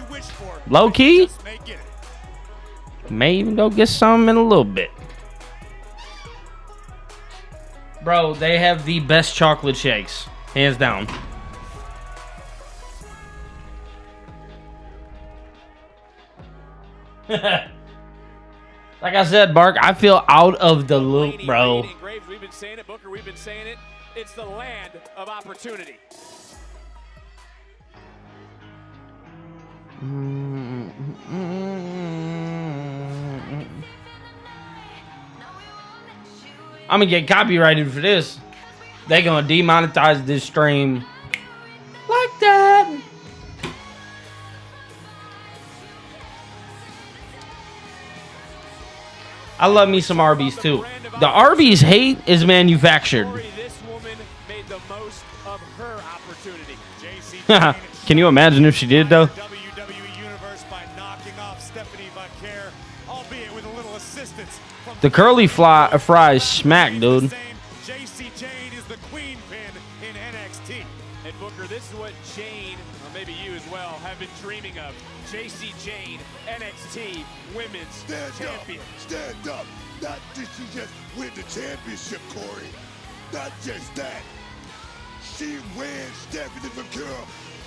Low key. May even go get some in a little bit. Bro, they have the best chocolate shakes. Hands down. Like I said, Bark, I feel out of the loop, bro. We've been saying it, Booker, we've been saying it. It's the land of opportunity. I'm gonna get copyrighted for this. They're gonna demonetize this stream like that. I love me some Arby's too. The Arby's hate is manufactured. This woman made the most of her opportunity. Can you imagine if she did though? WWE Universe by knocking off Stephanie Vaquer, albeit with a little assistance from The curly fries smack, dude. JC Jane is the queen pin in NXT. And Booker, this is what Jane, or maybe you as well, have been dreaming of. JC Jane, NXT Women's Champion. Stand up. Not did she just win the championship, Corey. Not just that. She ran Stephanie Vaquer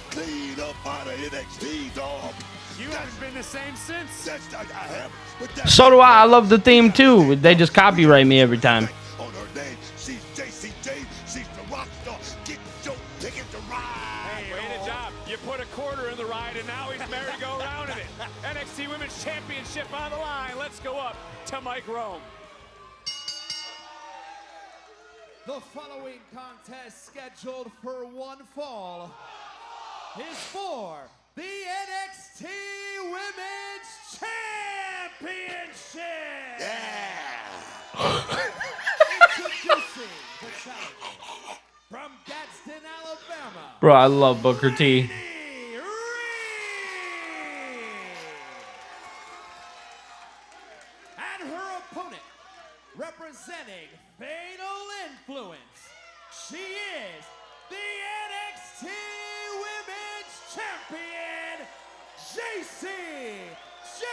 clean up out of NXT, dog. You haven't been the same since. I haven't. But that's So do I. I love the theme too. They just copyright me every time. on her name. She's JC Jane. She's Mr. Rockstar. Get your ticket to ride. Hey, way to job. You put a quarter in the ride, and now he's merry-go-round in it. NXT Women's Championship on the line. Let's go up to Mike Rome. The following contest scheduled for one fall is for the NXT Women's Championship! Introducing the challenger from Gadsden, Alabama. Bro, I love Booker T. And her opponent, representing Fatal Influence, she is the NXT Women's Champion, JC Jane!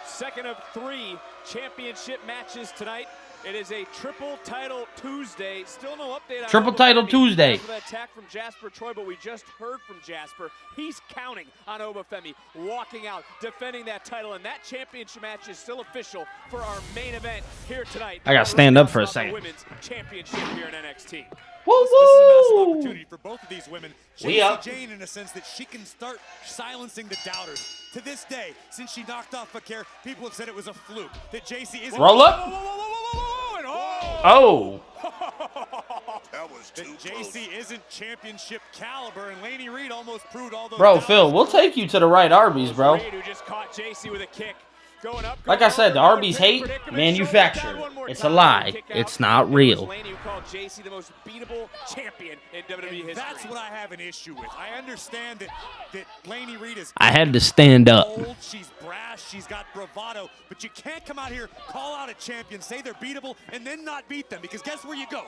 Second of 3 championship matches tonight. It is a triple title Tuesday. Still no update on Triple Obafemi title Tuesday. after that attack from Jasper Troy, but we just heard from Jasper. He's counting on Obafemi walking out, defending that title, and that championship match is still official for our main event here tonight. I gotta stand up for a second. Women's championship here in NXT. This is a massive opportunity for both of these women. We up. JC Jane, in a sense, that she can start silencing the doubters. To this day, since she knocked off Fakir, people have said it was a fluke. That JC isn't. Roll up. Oh. That was too JC isn't championship caliber, and Laney Reed almost proved all those. Bro, doubts. Phil, we'll take you to the right Arby's, bro. Reed, who just caught JC with a kick. Going up, Like I said, the Arby's hate, manufactured. It's a lie. It's not real. Laney, who called JC the most beatable champion in WWE history. That's what I have an issue with. I understand that Laney Reed is. I had to stand up. Old, she's brash, she's got bravado, but you can't come out here, call out a champion, say they're beatable, and then not beat them, because guess where you go?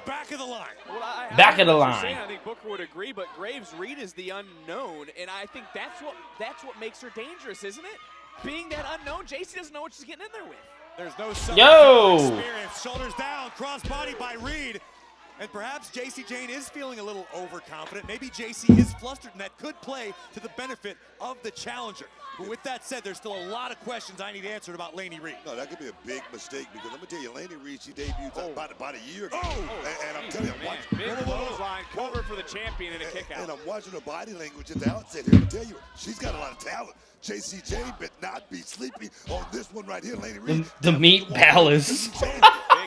Back of the line. Well, Back of the what you're line. saying. I think Booker would agree, but Graves Reed is the unknown, and I think that's what makes her dangerous, isn't it? Being that unknown, JC doesn't know what she's getting in there with. There's no experience. Shoulders down, crossbody by Reed. And perhaps JC Jane is feeling a little overconfident. Maybe JC is flustered, and that could play to the benefit of the challenger. But with that said, there's still a lot of questions I need answered about Laney Reed. No, that could be a big mistake, because I'm going to tell you, Laney Reed, she debuted about a year ago. And I'm telling you, I'm watching. Big clothesline, cover for the champion and a kick out. And I'm watching her body language at the outset here. I'm tell you, she's got a lot of talent. JC Jane better not be sleepy on this one right here, Laney Reed. The meat palace. Big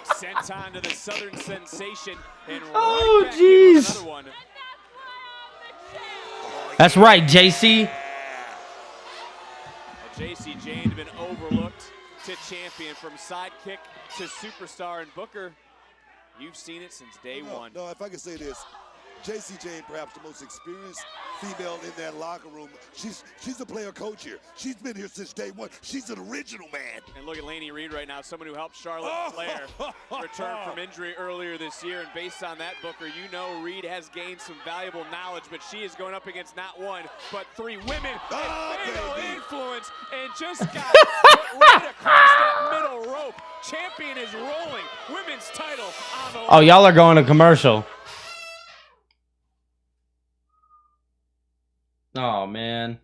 senton to the Southern Sensation. And Oh, right back in with jeez. another one. That's right, JC. JC Jane had been overlooked to champion, from sidekick to superstar. And Booker, you've seen it since day one. No, if I could say this, JC Jane, perhaps the most experienced female in that locker room. She's a player coach here. She's been here since day one. She's an original, man. And look at Laney Reed right now, someone who helped Charlotte Flair return from injury earlier this year. And based on that, Booker, you know Reed has gained some valuable knowledge, but she is going up against not one, but 3 women. Fatal Influence, and just got put right across that middle rope. Champion is rolling. Women's title on the Oh, y'all are going to commercial. Oh, man.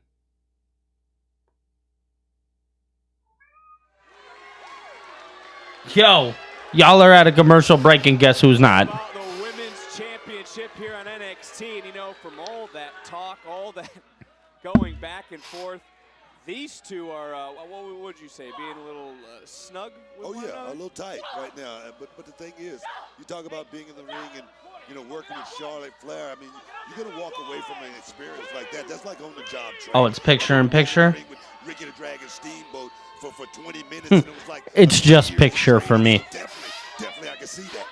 Yo, y'all are at a commercial break, and guess who's not? The Women's Championship here on NXT, and you know, from all that talk, all that going back and forth, these two are, what would you say, being a little snug with one another? A little tight right now. But the thing is, you talk about being in the ring and, you know, working with Charlotte Flair. I mean, you're going to walk away from an experience like that. That's like on the job training. Oh, it's picture in picture? With Ricky the Dragon Steamboat for 20 minutes, and it was like... It's just picture for me. Definitely, I can see that.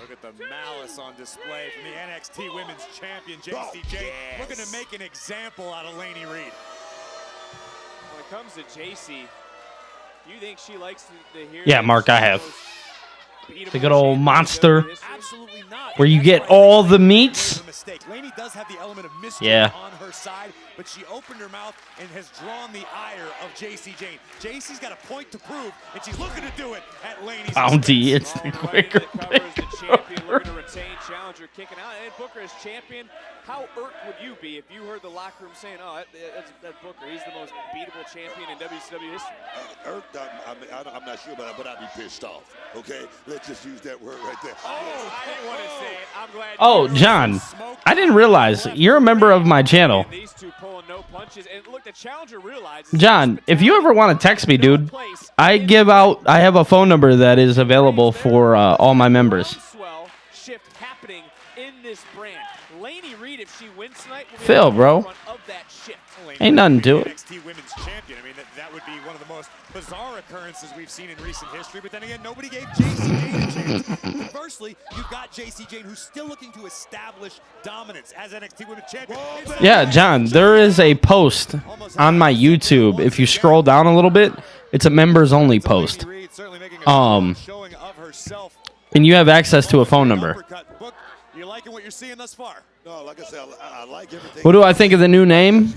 Look at the malice on display from the NXT Women's Champion, JC Jane, looking to make an example out of Laney Reed. When it comes to JC, you think she likes to hear... Yeah, Mark, I have. The good old monster. Absolutely not. Where you get all the meats. Laney does have the element of mystery Yeah. on her side, but she opened her mouth and has drawn the ire of JC Jane. JC's got a point to prove, and she's looking to do it at Laney's Bounty, expense. it's the quicker Covers the champion, looking to retained challenger kicking out. And Booker as champion, how irked would you be if you heard the locker room saying, oh, that's Booker, he's the most beatable champion in WCW history? Irked, I'm not sure, but I'd be pissed off, okay? Let's just use that word right there. Oh, I didn't want to say it. I'm glad. Oh, John, I didn't realize you're a member of my channel. These two pulling no punches. And look, the challenger realizes. John, if you ever want to text me, dude, I have a phone number that is available for all my members. Shift happening in this brand. Laney Reed, if she wins tonight, will be Phil, bro. of that shift. Ain't nothing to it. NXT Women's Champion. I mean, that would be one of the most bizarre occurrences we've seen in recent history. But then again, nobody gave Jacy Jayne a chance. Conversely, you've got Jacy Jayne, who's still looking to establish dominance as NXT Women's Champion. Yeah, John, there is a post on my YouTube. If you scroll down a little bit, it's a members-only post. And you have access to a phone number. You liking what you're seeing thus far? No, like I said, I like everything. What do I think of the new name?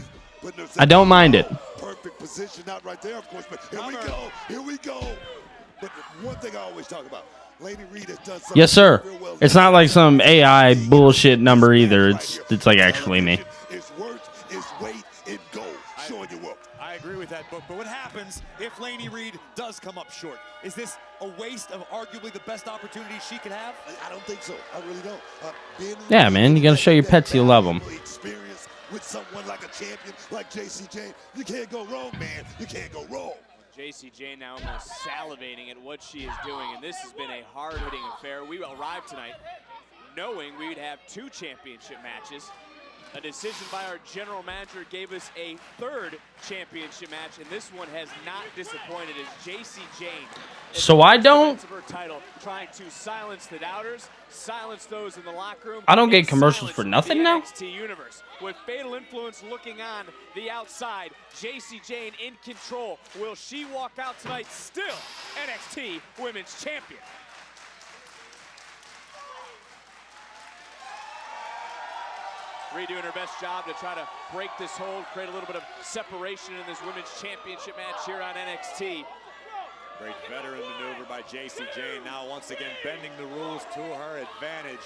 I don't mind it. Perfect position out right there, of course. But here we go. But one thing I always talk about, Laney Reed has done something. Yes, sir. It's not like some AI bullshit number either. It's like actually me. It's worth its weight in gold, showing you work. I agree with that, Book. But what happens if Laney Reed does come up short? Is this a waste of arguably the best opportunity she could have? I don't think so. I really don't. Yeah, man, you gotta show your pets you love them. Experience with someone like a champion like Jacy Jayne, you can't go wrong, man. You can't go wrong. Jacy Jayne now almost salivating at what she is doing, and this has been a hard-hitting affair. We arrived tonight knowing we'd have 2 championship matches. A decision by our general manager gave us a 3rd championship match, and this one has not disappointed as Jacy Jayne. So I don't. Her title, trying to silence the doubters, silence those in the locker room. I don't get commercials for nothing now. NXT universe with Fatal Influence looking on the outside. Jacy Jayne in control. Will she walk out tonight still NXT Women's Champion? Reed doing her best job to try to break this hold, create a little bit of separation in this Women's Championship match here on NXT. Great veteran maneuver by Jacy Jayne. Now once again bending the rules to her advantage.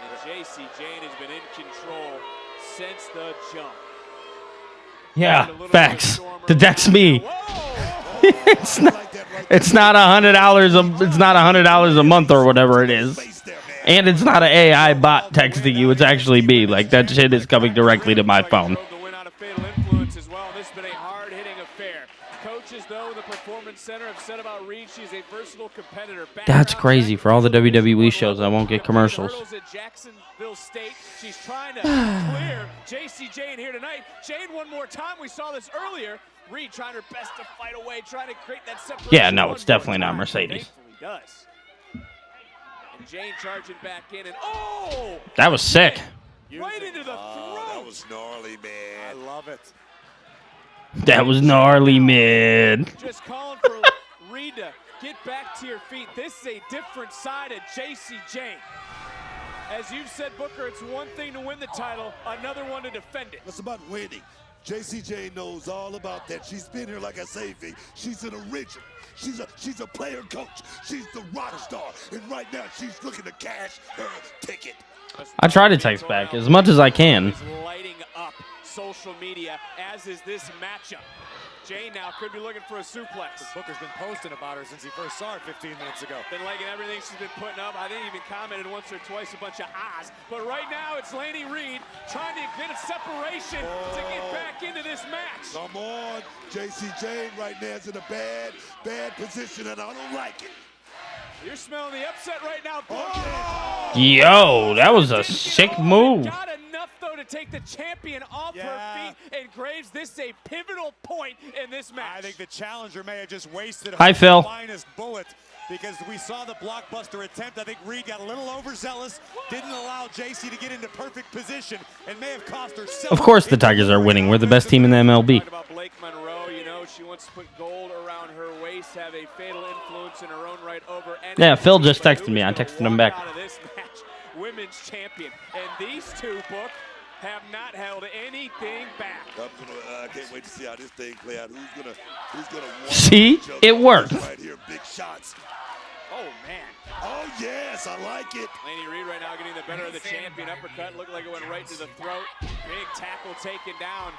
And Jacy Jayne has been in control since the jump. Yeah, facts. That's me. It's not $100. It's not $100 a month or whatever it is. And it's not an AI bot texting you. It's actually me. Like, that shit is coming directly to my phone. As well. This has been a hard-hitting affair. Coaches, though, in the Performance Center have said about Reed, she's a versatile competitor. That's crazy. For all the WWE shows, I won't get commercials. At Jacksonville State, she's trying to clear Jacy Jayne here tonight. Jayne one more time. We saw this earlier. Reed trying her best to fight away, trying to create that separation. Yeah, no, it's definitely not Mercedes. Does. And Jayne charging back in, and oh! That was sick. Right into the throat. That was gnarly, man. I love it. That was gnarly, man. Just calling for Reed to get back to your feet. This is a different side of Jacy Jayne. As you've said, Booker, it's one thing to win the title, another one to defend it. It's about winning. Jacy Jayne knows all about that. She's been here, like I say, V. She's an original. She's a player coach. She's the rock star. And right now, she's looking to cash her ticket. I try to text back as much as I can. Lighting up social media, as is this matchup. Jayne now could be looking for a suplex. Booker's been posting about her since he first saw her 15 minutes ago. Been liking everything she's been putting up. I think even commented once or twice a bunch of ahs. But right now it's Laney Reed trying to get a separation to get back into this match. Come on. Jacy Jayne right now is in a bad position, and I don't like it. You're smelling the upset right now, Booker. Oh. Yo, that was a sick move. Got enough, though, to take the champion off her feet. And Graves, this is a pivotal point in this match. I think the challenger may have just wasted Hi, her Phil. finest bullet because we saw the blockbuster attempt. I think Reed got a little overzealous, didn't allow Jacy to get into perfect position, and may have cost herself. Of course the Tigers are winning. We're the best team in the MLB. About Blake Monroe, you know, she wants to put gold around her waist, have a fatal influence in her own right over. Yeah, Phil just texted me. I texted him back. Out of this match, women's champion. And these two, Book, have not held anything back. I can't wait to see how this thing play out. Who's gonna See? It worked. right here, big shots. Oh, man. Oh, yes, I like it. Laney Reed right now getting the better of the champion. Uppercut looked like it went right to the throat. Big tackle taken down.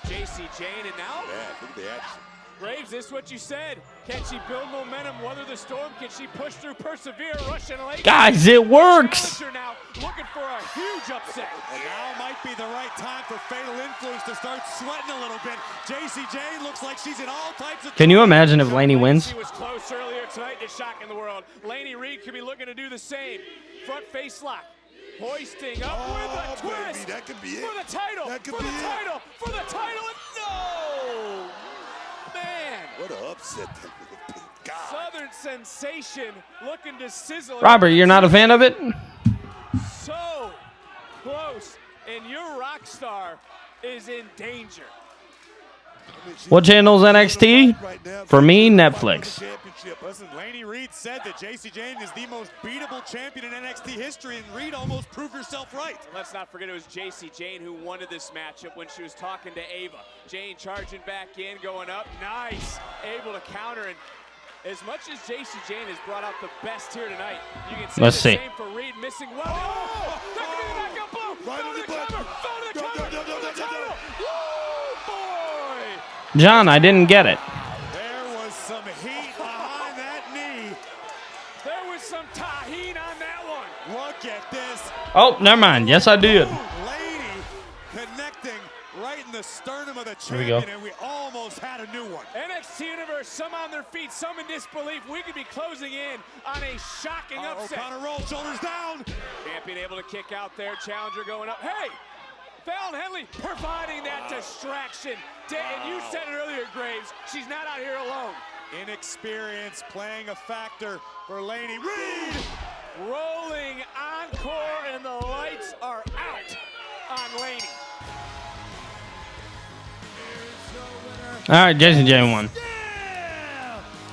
JC Jane, and now look at the action. Graves, this is what you said. Can she build momentum, weather the storm? Can she push through, persevere, Russian Lake? Guys, it works. Now looking for a huge upset. And now might be the right time for Fatal Influence to start sweating a little bit. JC Jane looks like she's in all types of... Can you imagine if Laney wins? She was close earlier tonight to shocking the world. Laney Reed could be looking to do the same. Front face lock. Hoisting up with a twist. Baby, that could be it. For the title. That could for be the it. title. For the title. And no! Man. What an upset. God. Southern Sensation looking to sizzle. Robert, you're not a fan of it? So close. And your rock star is in danger. What channel's NXT? For me, Netflix. Listen, Laney Reed said that JC Jane is the most beatable champion in NXT history, and Reed almost proved herself right. Let's not forget it was JC Jane who wanted this matchup when she was talking to Ava. Jane charging back in, going up, nice, able to counter. And as much as JC Jane has brought out the best here tonight, you can say Let's the see. same for Reed missing well. Oh, that could be the knockout blow. Right on the button. John, I didn't get it. There was some heat behind that knee. There was some tahine on that one. Look at this. Oh, never mind. Yes, I did. Lady connecting right in the sternum of the Here we go. champion, and we almost had a new one. NXT Universe, some on their feet, some in disbelief. We could be closing in on a shocking upset. O'Connor rolls, shoulders down. Champion able to kick out there. Challenger going up. Hey! Fallon Henley providing that distraction. And you said it earlier, Graves. She's not out here alone. Inexperience playing a factor for Laney Reed. Rolling encore, and the lights are out on Laney. All right, Jason Jane won.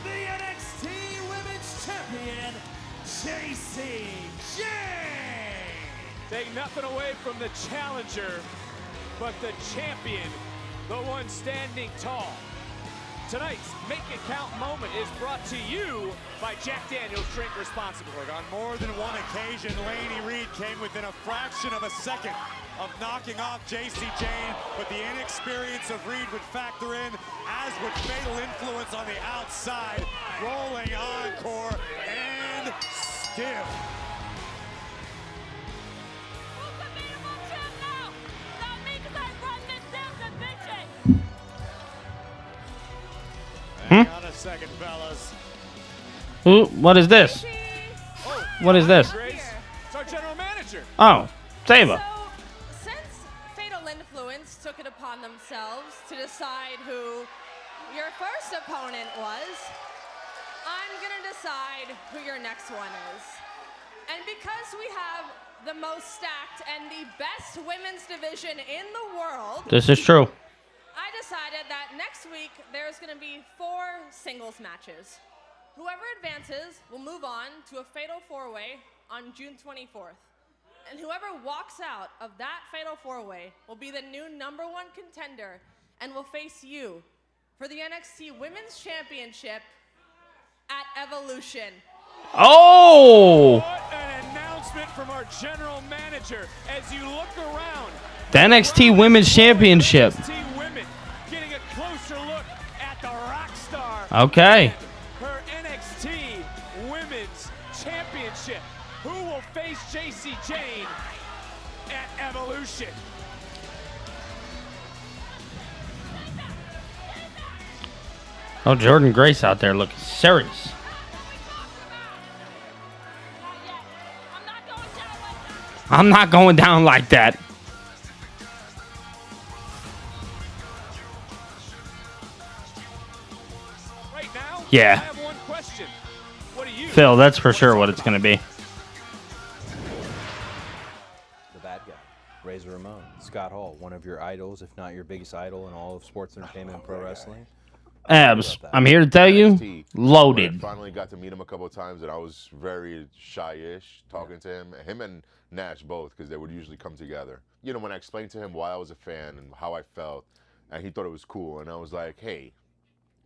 The NXT Women's Champion, JC Jane. Take nothing away from the challenger, but the champion, the one standing tall. Tonight's Make It Count moment is brought to you by Jack Daniel's Drink Responsibly. On more than one occasion, Laney Reed came within a fraction of a second of knocking off JC Jane, but the inexperience of Reed would factor in, as would Fatal Influence on the outside. Rolling encore, and still. Hang on a second, fellas. Ooh, what is this? What is this? It's our general manager. Oh, Saba. So, since Fatal Influence took it upon themselves to decide who your first opponent was, I'm gonna decide who your next one is. And because we have the most stacked and the best women's division in the world, This is true. I decided that next week there's going to be 4 singles matches. Whoever advances will move on to a fatal 4-way on June 24th. And whoever walks out of that fatal 4-way will be the new #1 contender and will face you for the NXT Women's Championship at Evolution. Oh! What an announcement from our general manager as you look around. The NXT Women's Championship. NXT Women getting a closer look at the rock star. Okay. Her NXT Women's Championship. Who will face JC Jane at Evolution? Oh, Jordan Grace out there looking serious. I'm not going down like that. Right now, Yeah. I have one question. What do you Phil, that's for sure what it's going to be. The bad guy, Razor Ramon, Scott Hall, one of your idols, if not your biggest idol in all of sports entertainment and pro wrestling. Abs, I'm here to tell you, NXT, loaded. I finally got to meet him a couple of times, and I was very shy-ish talking to him and Nash both, because they would usually come together. You know, when I explained to him why I was a fan and how I felt, and he thought it was cool, and I was like, hey,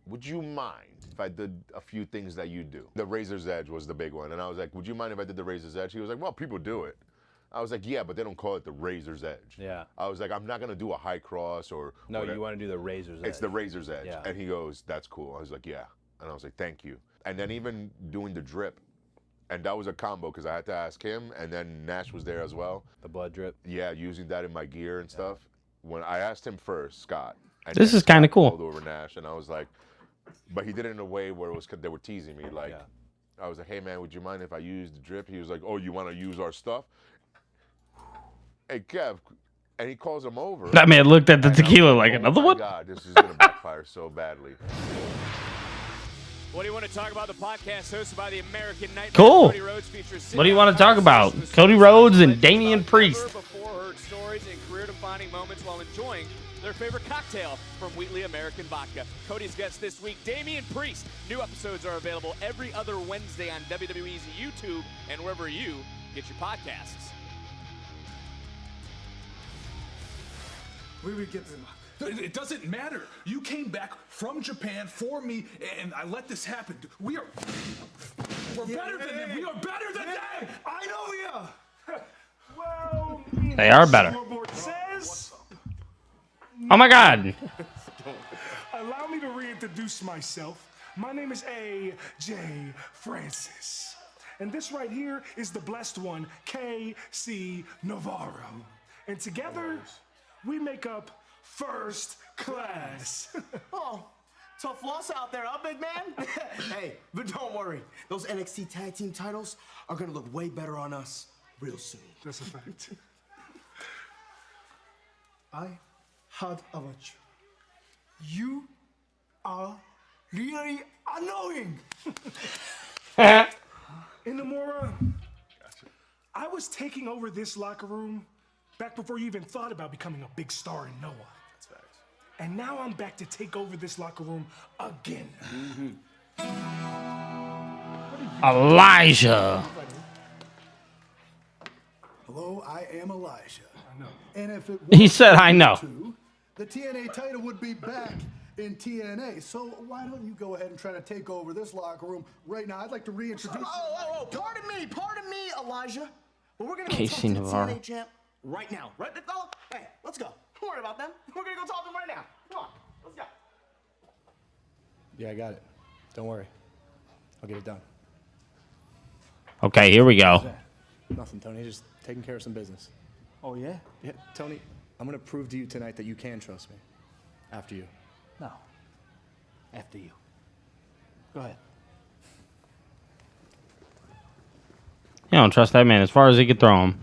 would you mind if I did a few things that you do? The Razor's Edge was the big one, and I was like, would you mind if I did the Razor's Edge? He was like, well, people do it. I was like, yeah, but they don't call it the Razor's Edge. Yeah. I was like, I'm not gonna do a high cross or No, whatever. you want to do the Razor's Edge. It's the Razor's Edge. Yeah. And he goes, that's cool. I was like, yeah. And I was like, thank you. And then even doing the drip, and that was a combo because I had to ask him, and then Nash was there as well. The blood drip. Yeah, using that in my gear and stuff. When I asked him first, Scott. And This then is kinda Scott cool. called over Nash, and I was like, but he did it in a way where it was they were teasing me. Like, I was like, hey man, would you mind if I use the drip? He was like, oh, you want to use our stuff? Hey Kev, and he calls him over. That man looked at the And I'm tequila like, oh another my one? God, this is gonna backfire so badly. What do you want to talk about? The podcast hosted by the American Nightmare. Cool. Cody Rhodes features What do you want to talk about? Cody Rhodes and Damian Priest. before heard stories and career-defining moments while enjoying their favorite cocktail from Wheatley American Vodka. Cody's guest this week, Damian Priest. New episodes are available every other Wednesday on WWE's YouTube and wherever you get your podcasts. We get them. It doesn't matter. You came back from Japan for me, and I let this happen. We're better than them. We are better than them. I know we are. Well, They are better. scoreboard says. Oh my God. Allow me to reintroduce myself. My name is A.J. Francis. And this right here is the blessed one, K.C. Navarro. And together, we make up First Class. Oh, tough loss out there, huh, big man? Hey, but don't worry. Those NXT Tag Team titles are gonna look way better on us real soon. That's a fact. I had a watch. You are really annoying. Inamura, I was taking over this locker room back before you even thought about becoming a big star in Noah. That's facts. And now I'm back to take over this locker room again. Elijah. Hello, I am Elijah. I know. And if it He said, I know. The TNA title would be back in TNA. So why don't you go ahead and try to take over this locker room right now? I'd like to reintroduce. Oh, pardon me, Elijah. But we're gonna go KC talk to the Navarro. TNA champ right now. Right, fella? Hey, let's go. Don't worry about them. We're gonna go talk to him right now. Come on, let's go. Yeah, I got it. Don't worry. I'll get it done. Okay, here we go. Nothing, Tony. Just taking care of some business. Oh, yeah? Yeah, Tony, I'm going to prove to you tonight that you can trust me. After you. No. After you. Go ahead. You don't trust that man as far as he could throw him.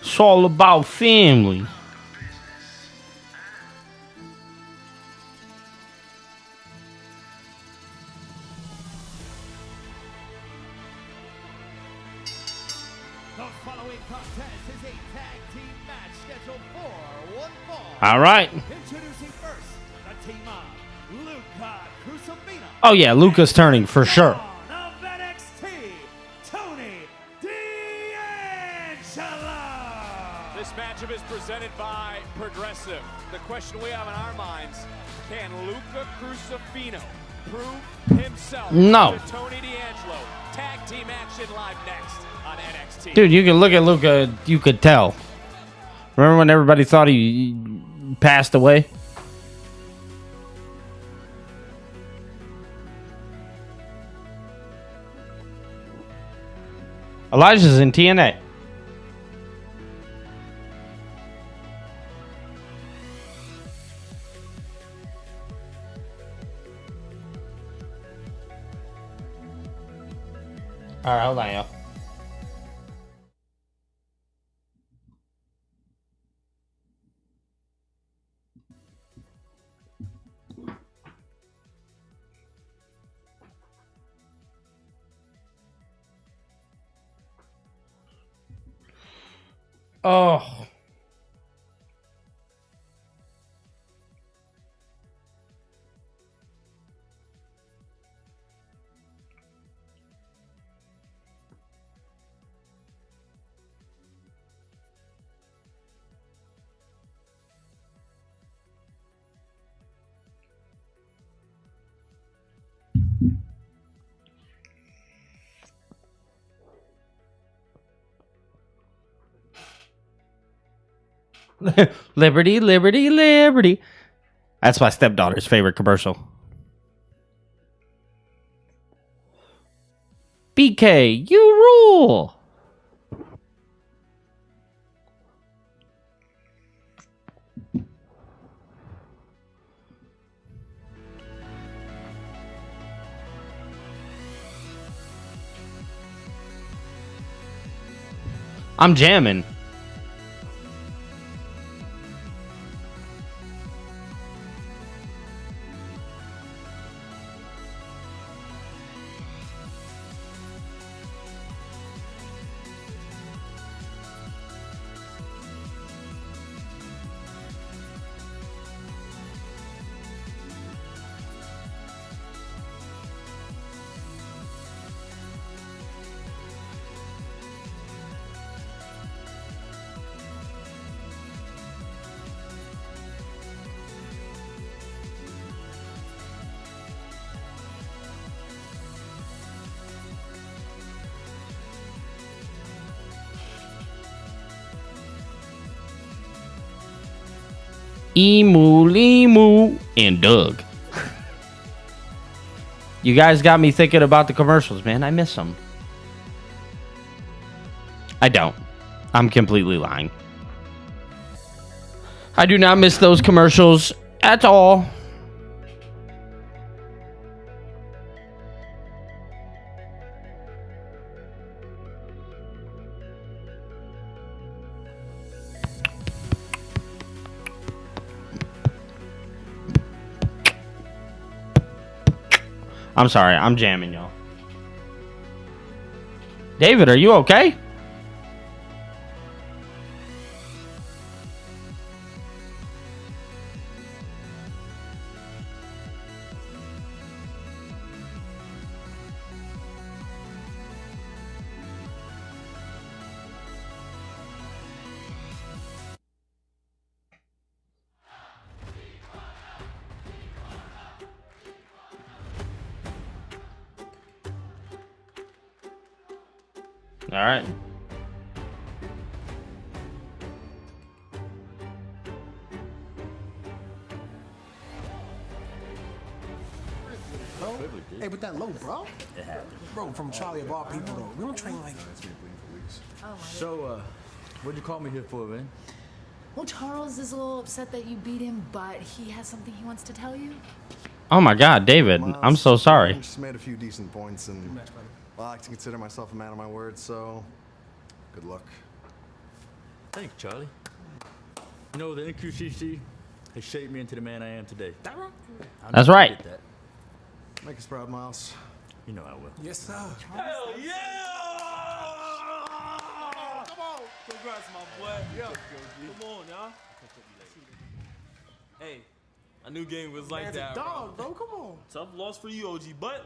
It's all about family. The following contest is a tag team match scheduled for one fall. All right. Introducing first, the team of Luca Crucifino. Oh, yeah, Luca's turning for sure. Of NXT, Tony D'Angelo. This matchup is presented by Progressive. The question we have in our minds, can Luca Crucifino prove himself No. to Tony D'Angelo? Tag team action live next on NXT. Dude, you can look at Luca, you could tell. Remember when everybody thought he passed away? Elijah's in TNA. All right, hold on, yo. Oh. Liberty, liberty, liberty. That's my stepdaughter's favorite commercial. BK, you rule. I'm jamming. Emu, Limu, and Doug. You guys got me thinking about the commercials, man. I miss them. I don't. I'm completely lying. I do not miss those commercials at all. I'm sorry, I'm jamming, y'all. David, are you okay? All right. Hey, with that low, bro. It happened. Bro, from Charlie of all people, though. We don't train like. So, what'd you call me here for, man? Well, Charles is a little upset that you beat him, but he has something he wants to tell you. Oh my God, David, I'm so sorry. I just made a few decent points, and well, I like to consider myself a man of my word. So, good luck. Thanks, Charlie. You know, the NQCC has shaped me into the man I am today. That's right. That. Make us proud, Miles. You know I will. Yes, sir. Hell yeah! Come on. Congrats, my boy. Yeah. Come on, y'all. Hey, I knew game was like Man's a that, dog, bro. Come on. Tough loss for you, OG, but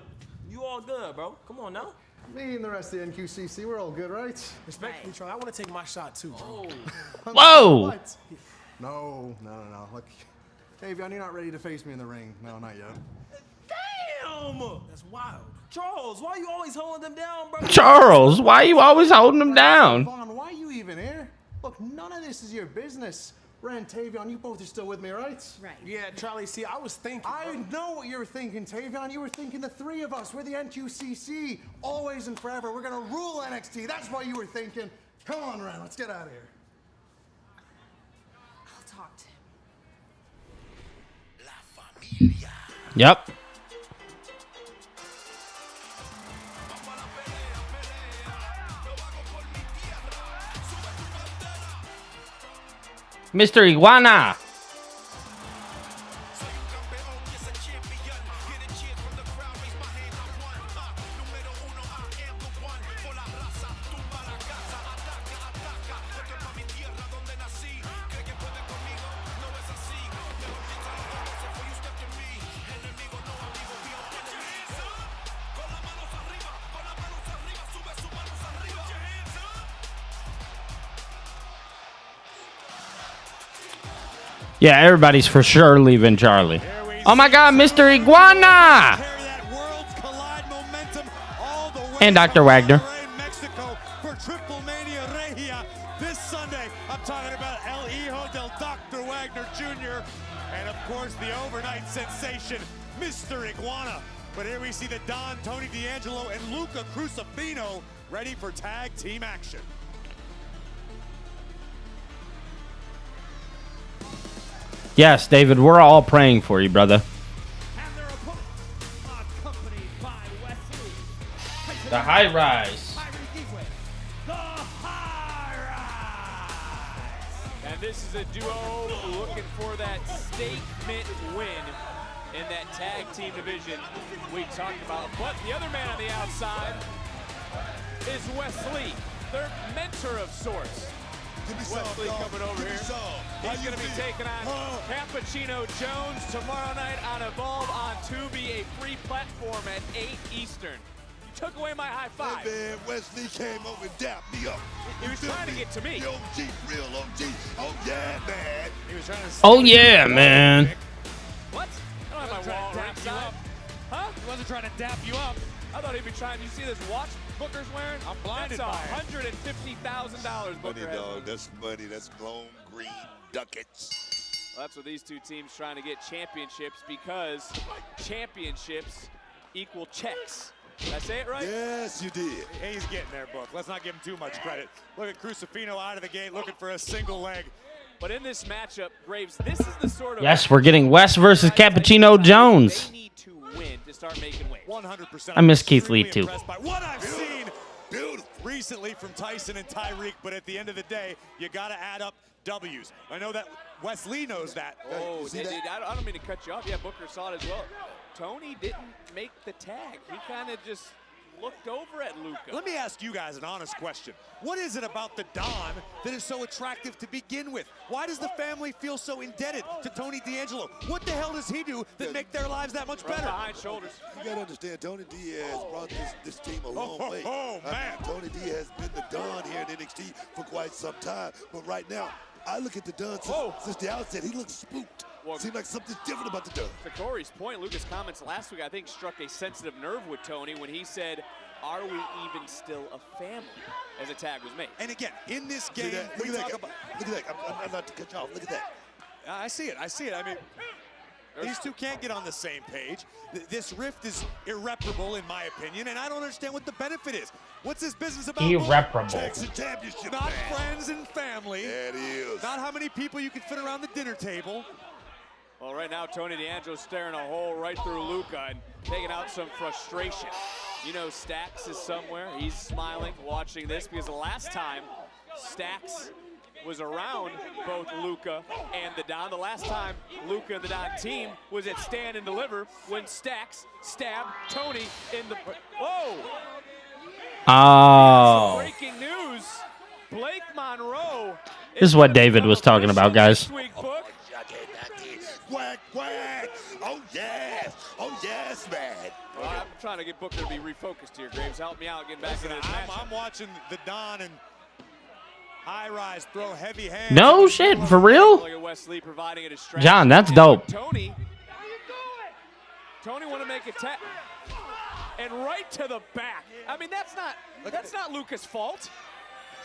you all good, bro. Come on now. Me and the rest of the NQCC, we're all good, right? Respectfully, Charlie, I want to take my shot too, bro. Whoa! What? No. Look, Tavion, you're not ready to face me in the ring. No, not yet. Damn! That's wild. Charles, why you always holding them down, bro? Charles, why are you always holding him down? Vaughn, why are you even here? Look, none of this is your business. Ren, Tavion, you both are still with me, right? Right. Yeah, Charlie, see, I was thinking. I know what you were thinking, Tavion. You were thinking the three of us. We're the NQCC. Always and forever. We're going to rule NXT. That's what you were thinking. Come on, Ren, let's get out of here. I'll talk to him. Yep. Mr. Iguana. Yeah, everybody's for sure leaving Charlie. Oh my God, Mr. Iguana! And Dr. Wagner. Mexico for Triple Mania Regia this Sunday. I'm talking about El Hijo del Mr. Iguana. But here we see the Don, Tony D'Angelo, and Luca Crucifino ready for tag team action. Yes, David, we're all praying for you, brother. The High Rise. And this is a duo looking for that statement win in that tag team division we talked about. But the other man on the outside is Wesley, their mentor of sorts. Wesley coming over here. He's going to be taking on Cappuccino Jones tomorrow night on Evolve on Tubi, a free platform at 8 Eastern. You took away my high five. Hey man, Wesley came over and dapped me up. He was trying to get to me. The OG, real OG. Oh yeah, man. He was trying to. Oh yeah, man. What? I don't have my wall right side. Huh? He wasn't trying to dap you up. I thought he'd be trying. You see this watch Booker's wearing? I'm blinded That's by it. $150,000 Booker Money, has. dog. That's money. That's blown green ducats. Well, that's what these two teams trying to get championships, because championships equal checks. Did I say it right? Yes, you did. He's getting there, Book. Let's not give him too much credit. Look at Crucifino out of the gate looking for a single leg. But in this matchup, Graves, this is the sort of Yes, we're getting West versus Cappuccino Jones. they need to win to start making waves. 100%. I miss Keith Lee too. By what I've seen recently from Tyson and Tyreek, but at the end of the day, you got to add up W's. I know that Wesley knows that. Oh, I don't mean to cut you off. Yeah, Booker saw it as well. Tony didn't make the tag. He kind of just looked over at Luca. Let me ask you guys an honest question. What is it about the Don that is so attractive to begin with? Why does the family feel so indebted to Tony D'Angelo? What the hell does he do that make their lives that much better? Behind shoulders. You gotta understand, Tony D has brought this team a long way. Oh, man. Tony D has been the Don here in NXT for quite some time. But right now, I look at the Don since the outset. He looks spooked. Seems like something's different about the Don. To Corey's point, Lucas' comments last week, I think, struck a sensitive nerve with Tony when he said, "Are we even still a family?" as a tag was made. And again, in this game, Look at that. I'm not to cut you off. Look at that. I see it. I mean, these two can't get on the same page. This rift is irreparable, in my opinion, and I don't understand what the benefit is. What's this business about? Irreparable. Jackson Championship. Not friends and family. That is. Not how many people you can fit around the dinner table. Well, right now, Tony D'Angelo's staring a hole right through Luca and taking out some frustration. You know, Stax is somewhere. He's smiling, watching this, because the last time Stax was around both Luca and the Don, the last time Luca and the Don team was at Stand and Deliver when Stax stabbed Tony in the... Whoa! Oh. Breaking news. Blake Monroe. This is what David was talking about, guys. Quack, quack. Oh, yes. Oh, yes, man. Well, I'm trying to get Booker to be refocused here, Graves. Help me out getting back into this match. I'm watching the Don and High Rise throw heavy hands. No shit, for real? Look at Wesley providing a distraction. John, that's dope. Tony want to make a tap. And right to the back. I mean, that's not Luca's fault.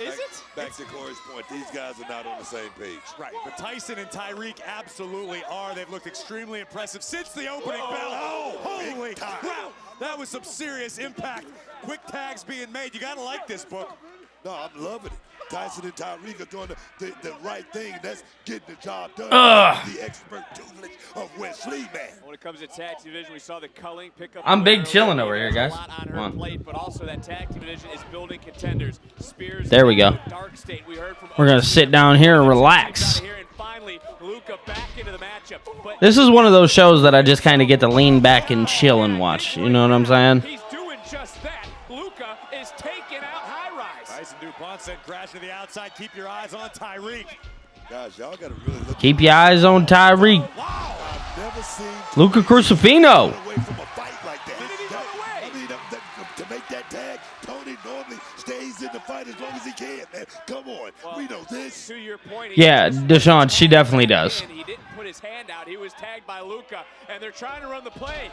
Is it? Back to Corey's point, these guys are not on the same page. Right, but Tyson and Tyreek absolutely are. They've looked extremely impressive since the opening bell. Oh, holy crap. That was some serious impact. Quick tags being made. You got to like this, Book. No, I'm loving it. Tyson and Tyreek are doing the right thing, and that's getting the job done. The expert tutelage of Wesley, man. When it comes to tag team division, we saw the culling pick up. I'm big chilling over here, guys. A lot on her Come on. plate, but also that tag team division is building contenders. Spears. There we go. Dark State. We heard from We're going to sit down here and relax. here, and finally Luca back into the matchup. But This is one of those shows that I just kind of get to lean back and chill and watch. You know what I'm saying? he's doing just that. Luca is taking out High Rise. Tyson DuPont sent crash to the outside. Keep your eyes on Tyreek. Guys, y'all got to really look. Keep your eyes on Tyreek. I've never seen Luca Crucifino. away from a fight like that. I mean, to make that tag, Tony normally stays in the fight as long as he can, man. Come on. We know this. To your point, Yeah, Deshaun, she definitely does. He didn't put his hand out. He was tagged by Luca, and they're trying to run the play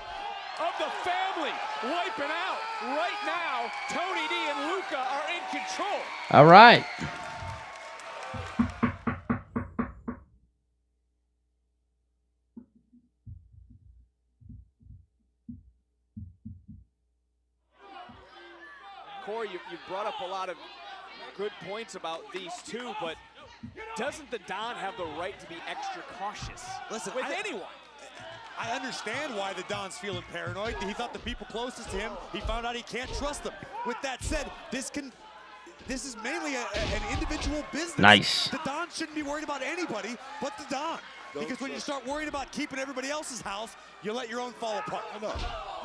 of the family, wiping out. Right now, Tony D and Luca are in control. All right. Corey, you brought up a lot of good points about these two, but doesn't the Don have the right to be extra cautious with anyone? I understand why the Don's feeling paranoid. He thought the people closest to him, he found out he can't trust them. With that said, this is mainly an individual business. Nice. The Don shouldn't be worried about anybody but the Don. Because when you start worrying about keeping everybody else's house, you let your own fall apart. No.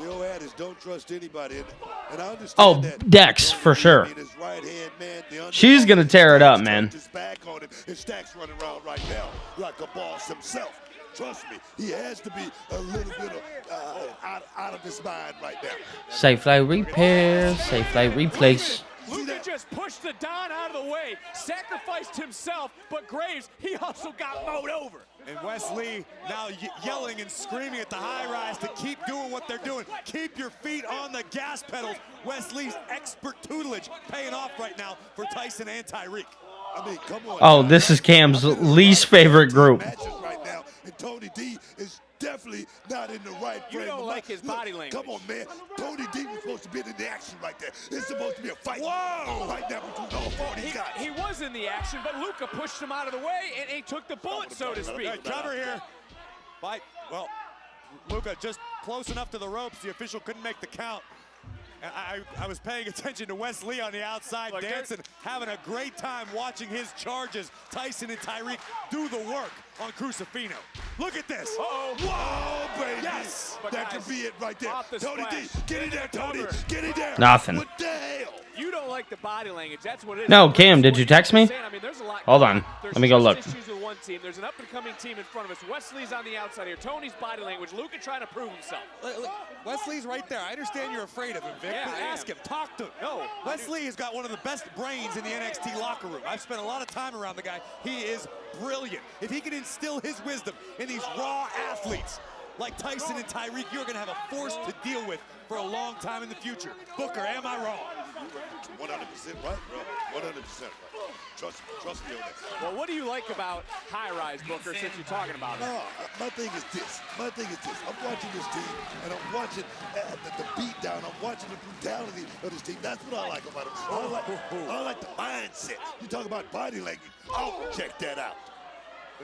The old ad is don't trust anybody. And I understand Oh, that. Dex, for sure. His right hand man, the She's going to tear it up, man. his back on him, and Stack's running around right now like a boss himself. Trust me, he has to be a little bit of out of his mind right now. Safe flight repair, safe flight replace. Luka just pushed the Don out of the way, sacrificed himself, but Graves, he also got mowed over. And Wes Lee now yelling and screaming at the high rise to keep doing what they're doing. Keep your feet on the gas pedals. Wes Lee's expert tutelage paying off right now for Tyson and Tyreek. I mean, come on. Oh, this is Cam's least favorite group. Right now, and Tony D is definitely not in the right frame. You don't like his body language. Come on, man. Tony D was supposed to be in the action right there. It's supposed to be a fight. Whoa! Right now between all four of these guys. He was in the action, but Luka pushed him out of the way, and he took the bullet, so to speak. Right, cover here. Well, Luka just close enough to the ropes. The official couldn't make the count. I was paying attention to Wes Lee on the outside, dancing, having a great time watching his charges. Tyson and Tyreek do the work on Crucifino. Look at this. Uh-oh. Whoa, baby. Yes. That could be it right there. Tony D, get in there, Tony. Get in there. Nothing. What the hell? You don't like the body language. That's what it is. No, Cam, did you text me? I mean, there's a lot Hold on. Let me go look. Issues with one team. There's an up-and-coming team in front of us. Wesley's on the outside here. Tony's body language. Luka trying to prove himself. Wesley's right there. I understand you're afraid of him, Vic, but ask him. Talk to him. No. Wesley has got one of the best brains in the NXT locker room. I've spent a lot of time around the guy. He is brilliant. If he can instill his wisdom in these raw athletes like Tyson and Tyreek, you're going to have a force to deal with for a long time in the future. Booker, am I wrong? 100% right, bro. 100% right. Trust me on that. Well, what do you like about high-rise, Booker, since you're talking about it? No, my thing is this. I'm watching this team, and I'm watching the beat down. I'm watching the brutality of this team. That's what I like about them. I like the mindset. You talk about body language. I'll check that out.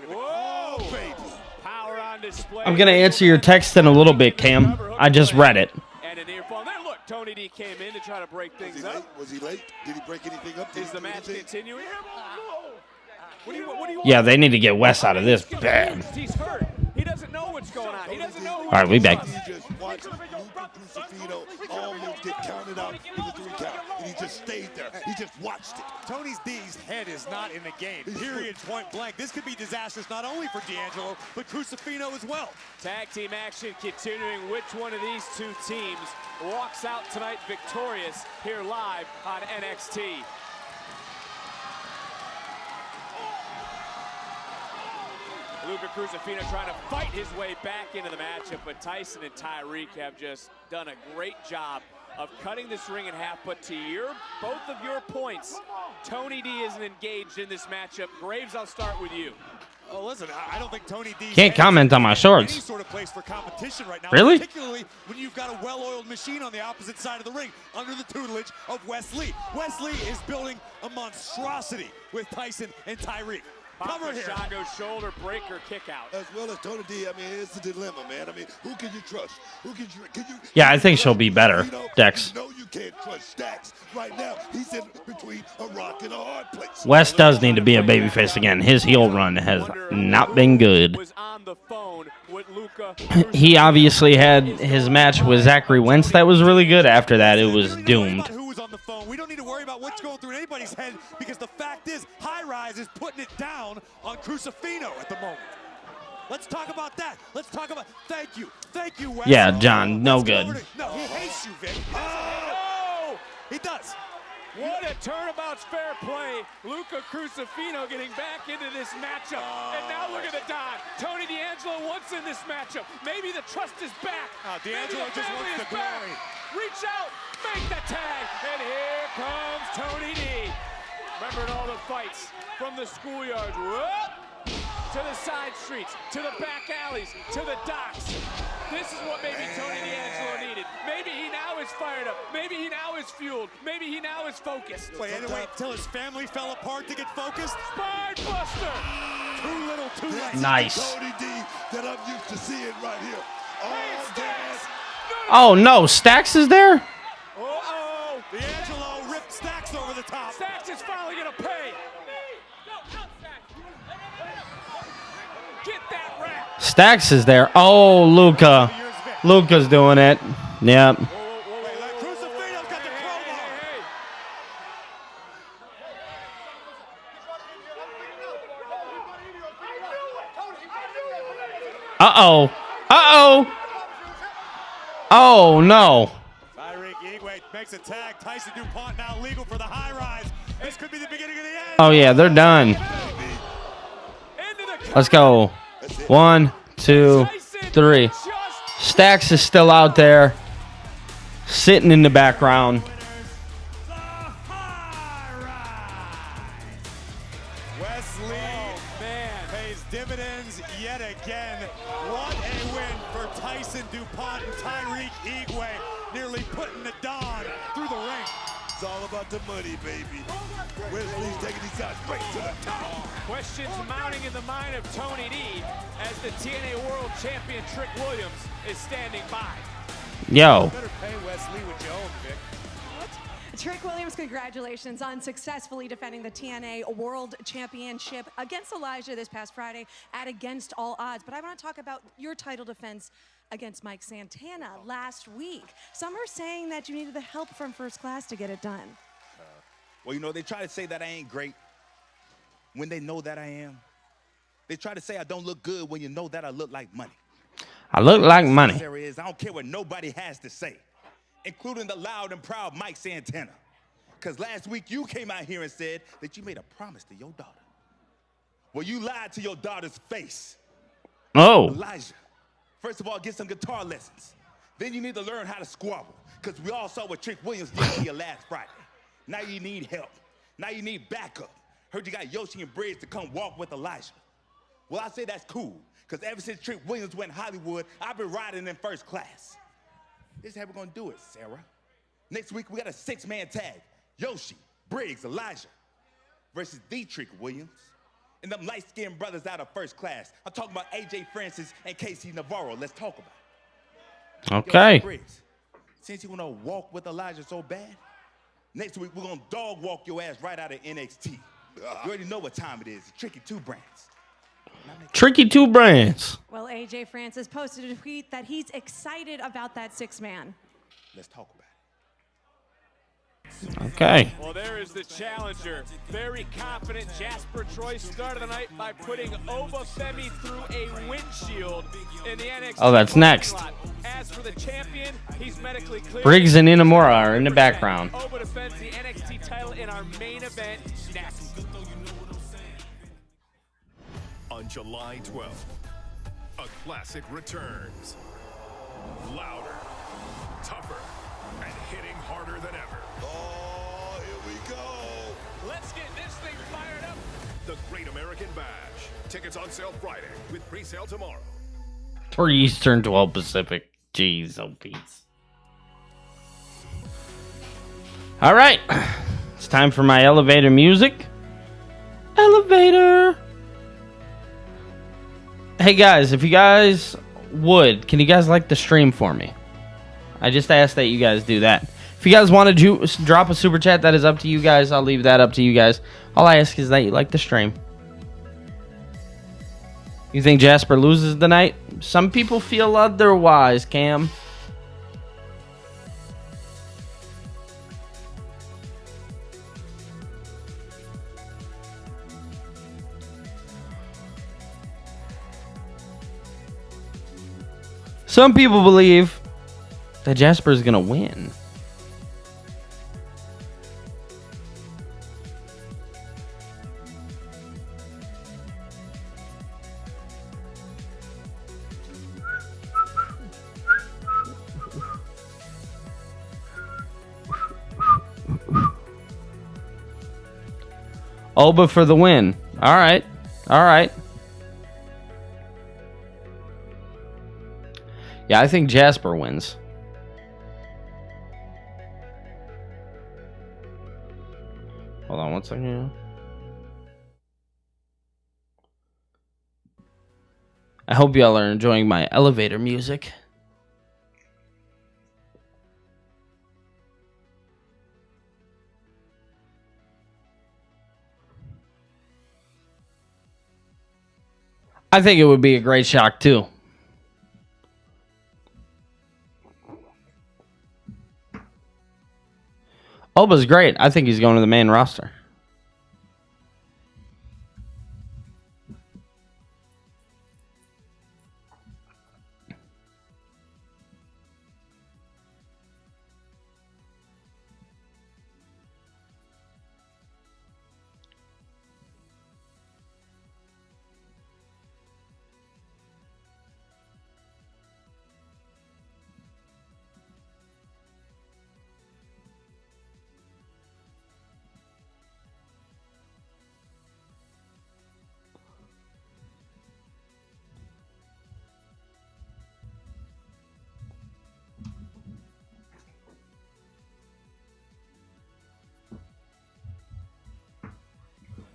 Whoa, baby. Power on display. I'm going to answer your text in a little bit, Cam. I just read it. And an earphone. There, look, Tony D came in to try to break things up. Was he late? Did he break anything up? Is the match continuing? What do you Yeah, they need to get Wes out of this bad. He's hurt. He doesn't know what's going on. He doesn't know. All right, we back. He just watched Luka Crucifino almost get counted out in the 3 count, and he just stayed there. He just watched it. Tony D's head is not in the game, period, point blank. This could be disastrous not only for D'Angelo, but Crucifino as well. Tag team action continuing. Which one of these two teams walks out tonight victorious here live on NXT? Luka Crucifino trying to fight his way back into the matchup, but Tyson and Tyreek have just done a great job of cutting this ring in half. But to both of your points, Tony D isn't engaged in this matchup. Graves, I'll start with you. Oh, listen, I don't think Tony D Can't comment on my shorts. any sort of place for competition right now. Really? Particularly when you've got a well-oiled machine on the opposite side of the ring under the tutelage of Wes Lee. Wes Lee is building a monstrosity with Tyson and Tyreek. Cover here. Shago shoulder breaker kick out. As well as Tony D, I mean, it's a dilemma, man. I mean, who can you trust? Who can you? Yeah, I think she'll be better, Dex. No, you can't trust Stacks. Right now, he's in between a rock and a hard place. Wes does need to be a babyface again. His heel run has not been good. He obviously had his match with Zachary Wentz that was really good. After that, it was doomed. Who was on the phone? We don't need to worry about what's going through anybody's head because the fact is, High Rise is putting it down on Crucifino at the moment. Let's talk about that. Let's talk about. Thank you, Wes. Yeah, John, no good. No, he hates you, Vic. Oh, he does. What a turnabout's fair play. Luka Crucifino getting back into this matchup. And now look at the Don. Tony D'Angelo wants in this matchup. Maybe the trust is back. D'Angelo just wants the glory. Reach out, make the tag, and here comes Tony D. Remember in all the fights from the schoolyards, whoop, to the side streets, to the back alleys, to the docks. This is what maybe Tony D'Angelo needed. Maybe he now is fired up. Maybe he now is fueled. Maybe he now is focused. Wait, and wait till his family fell apart to get focused. Spine buster. Too little, too late. Nice. Tony D that I'm used to seeing right here. All gas. Oh no, Stacks is there? Uh-oh. D'Angelo ripped Stacks over the top. Stacks is finally going to pay. Get that rap. Stacks is there. Oh, Luca. Luca's doing it. Yep. Uh-oh. Uh-oh. Oh, no. Tyreek Igwe makes a tag. Tyson DuPont now legal for the high rise. This could be the beginning of the end. Oh, yeah, they're done. Let's go. 1, 2, 3. Stacks is still out there, sitting in the background. Wesley pays dividends yet again. What a win for Tyson DuPont and Tyreek Igwe, nearly putting the Don through the ring. It's all about the money, baby. Wesley's taking these guys straight to the top. Questions mounting in the mind of Tony D as the TNA World Champion Trick Williams is standing by. Yo. Better pay Wesley with your own, Vic. Trick Williams, congratulations on successfully defending the TNA World Championship against Elijah this past Friday at Against All Odds. But I want to talk about your title defense against Mike Santana last week. Some are saying that you needed the help from First Class to get it done. Well, you know, they try to say that I ain't great when they know that I am. They try to say I don't look good when you know that I look like money. I look like money. There is, I don't care what nobody has to say, including the loud and proud Mike Santana. Because last week you came out here and said that you made a promise to your daughter. Well, you lied to your daughter's face. Oh. Elijah, first of all, get some guitar lessons. Then you need to learn how to squabble, because we all saw what Trick Williams did to you last Friday. Now you need help. Now you need backup. Heard you got Yoshi and Briggs to come walk with Elijah. Well, I say that's cool, because ever since Trick Williams went Hollywood, I've been riding in First Class. This is how we're going to do it, Sarah. Next week, we got a 6-man tag. Yoshi, Briggs, Elijah versus the Trick Williams and them light-skinned brothers out of First Class. I'm talking about AJ Francis and Casey Navarro. Let's talk about it. Okay. Yo, Briggs, since you want to walk with Elijah so bad, next week we're going to dog walk your ass right out of NXT. You already know what time it is. Tricky 2 brands. Tricky 2 brands. Well, AJ Francis posted a tweet that he's excited about that 6-man. Let's talk about it. Okay. Well, there is the challenger. Very confident Jasper Troy started the night by putting Obafemi through a windshield in the NXT. Oh, that's next. Lot. As for the champion, he's medically cleared. Briggs and Inamura are in the background. Oba defends the NXT title in our main event next. On July 12th, a classic returns. Louder, tougher, and hitting harder than ever. Oh, here we go. Let's get this thing fired up. The Great American Bash. Tickets on sale Friday with pre-sale tomorrow. 3 Eastern, 12 Pacific. Jeez, oh Pete's. All right. It's time for my elevator music. Elevator. Hey guys, if you guys would, can you guys like the stream for me? I just asked that you guys do that. If you guys want to drop a super chat, that is up to you guys. I'll leave that up to you guys. All I ask is that you like the stream. You think Jasper loses tonight? Some people feel otherwise, Cam. Some people believe that Jasper is going to win. Oba for the win. All right. All right. Yeah, I think Jasper wins. Hold on one second. I hope y'all are enjoying my elevator music. I think it would be a great shock too. Oba's great. I think he's going to the main roster.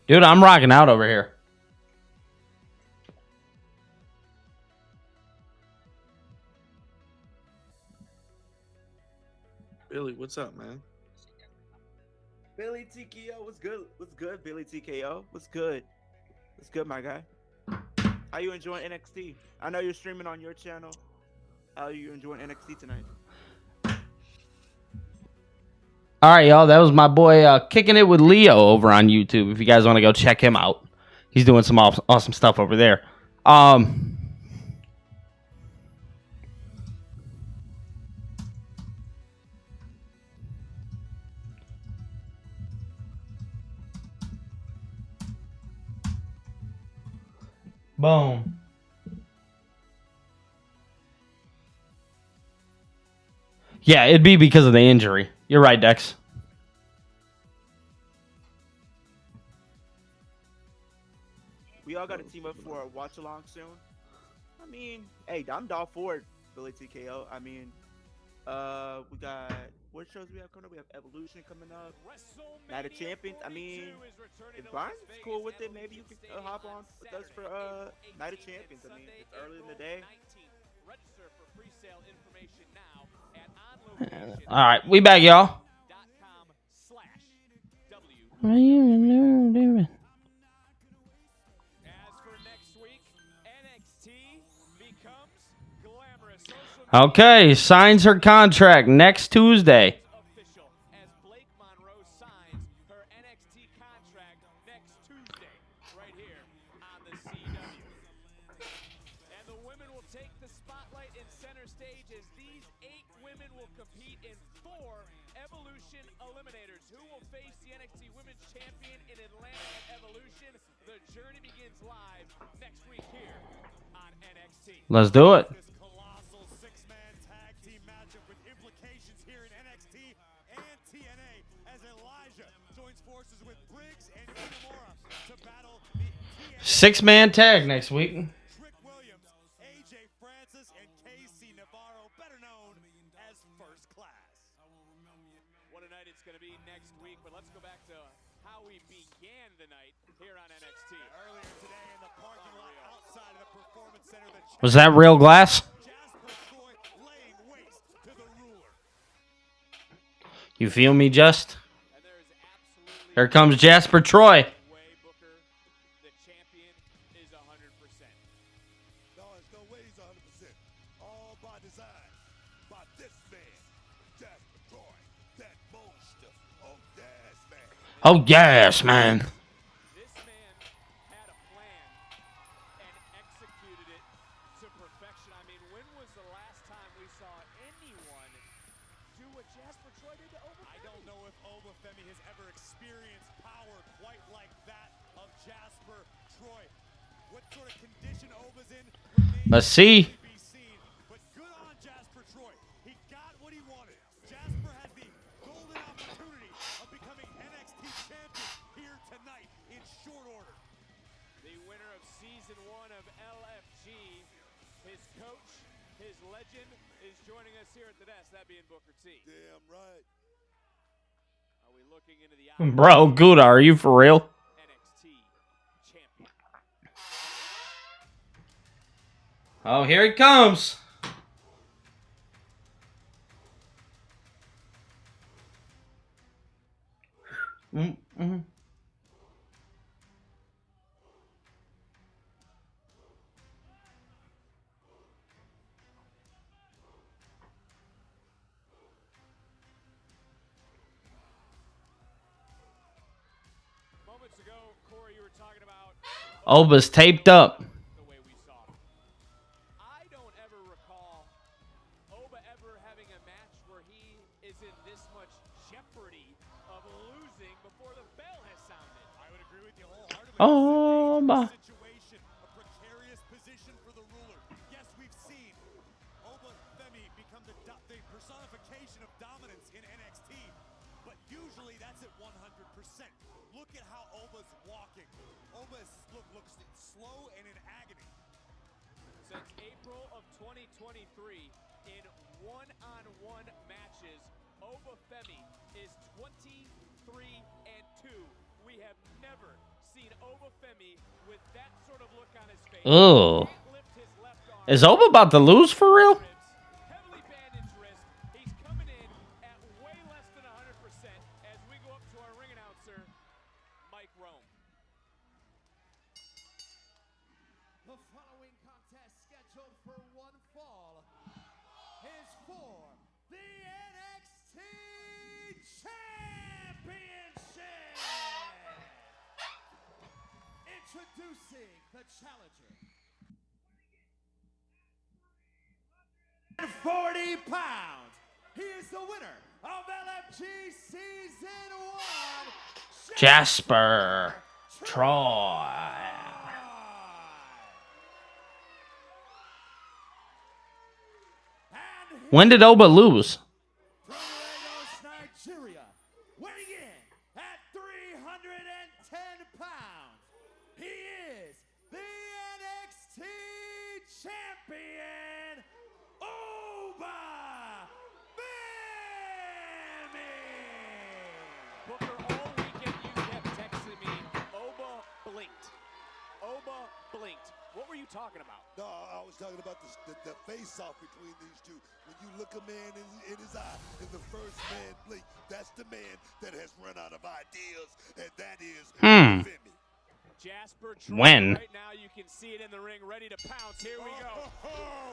Dude, I'm rocking out over here. Billy, what's up, man? Billy TKO, what's good? What's good, Billy TKO? What's good? What's good, my guy? How you enjoying NXT? I know you're streaming on your channel. How are you enjoying NXT tonight? All right, y'all. That was my boy Kicking It with Leo over on YouTube. If you guys want to go check him out, he's doing some awesome stuff over there. Boom. Yeah, it'd be because of the injury. You're right, Dex. We all got to team up for a watch along soon. I mean, hey, I'm down for it, Billy TKO. I mean, we got what shows we have coming up? We have Evolution coming up. Night of Champions. I mean, if Brian's cool with it, maybe you can hop on with us for Night of Champions. I mean, it's early in the day. All right, we back, y'all. Okay, signs her contract next Tuesday. Let's do it. Six-man tag next week. What a night it's going to be next week, but let's go back to how we began the night here on NXT. Earlier today in the parking lot outside of the Performance Center. Was that real glass? You feel me, Just? Here comes Jasper Troy. The champion is 100%. No, there's no way he's 100%. All by design. By this man, Jasper Troy. That monster. Oh, yes, man. Oh, yes, man. This man had a plan and executed it to perfection. I mean, when was the last time we saw anyone do what Jasper Troy did to Obafemi? I don't know if Obafemi has ever experienced power quite like that of Jasper Troy. What sort of condition Oba's in remains Let's see. to be seen. But good on Jasper Troy. He got what he wanted. Jasper has the golden opportunity of becoming NXT champion here tonight in short order. The winner of Season 1 of LFG, his coach, his legend is joining us here at the desk, that being Booker T. Damn right. Are we looking into the Bro, Gouda, are you for real? NXT champion? Oh, here he comes. Mm-hmm. Moments ago, Corey, you were talking about Oba's taped up. the way we saw him. I don't ever recall Oba ever having a match where he is in this much jeopardy of losing before the bell has sounded. I would agree with you wholeheartedly. Oba. Situation, a precarious position for the ruler. Yes, we've seen Oba Femi become the personification of dominance in NXT, but usually that's at 100%. Look at how Oba's walking. Oba looks slow and in agony. Since April of 2023, in one-on-one matches, Oba Femi is 23-2. We have never seen Oba Femi with that sort of look on his face. Ugh. Is Oba about to lose for real? Heavily bandaged wrist. He's coming in at way less than 100% as we go up to our ring announcer, Mike Rome. The following contest scheduled for one fall is for the NXT Championship. Introducing the challenger. 40 pounds. He is the winner of LFG Season 1. Jasper Troy. When did Oba lose? From Lagos, Nigeria, weighing in at 310 pounds, he is the NXT champion, Oba Femi. Booker, all weekend you kept texting me, Oba blinked. Oba blinked. What were you talking about? No, I was talking about the face-off between these two. When you look a man in his eye, and the first man blink, that's the man that has run out of ideas, and that is Femi. Jasper Troy When? right now, you can see it in the ring, ready to pounce. Here we go.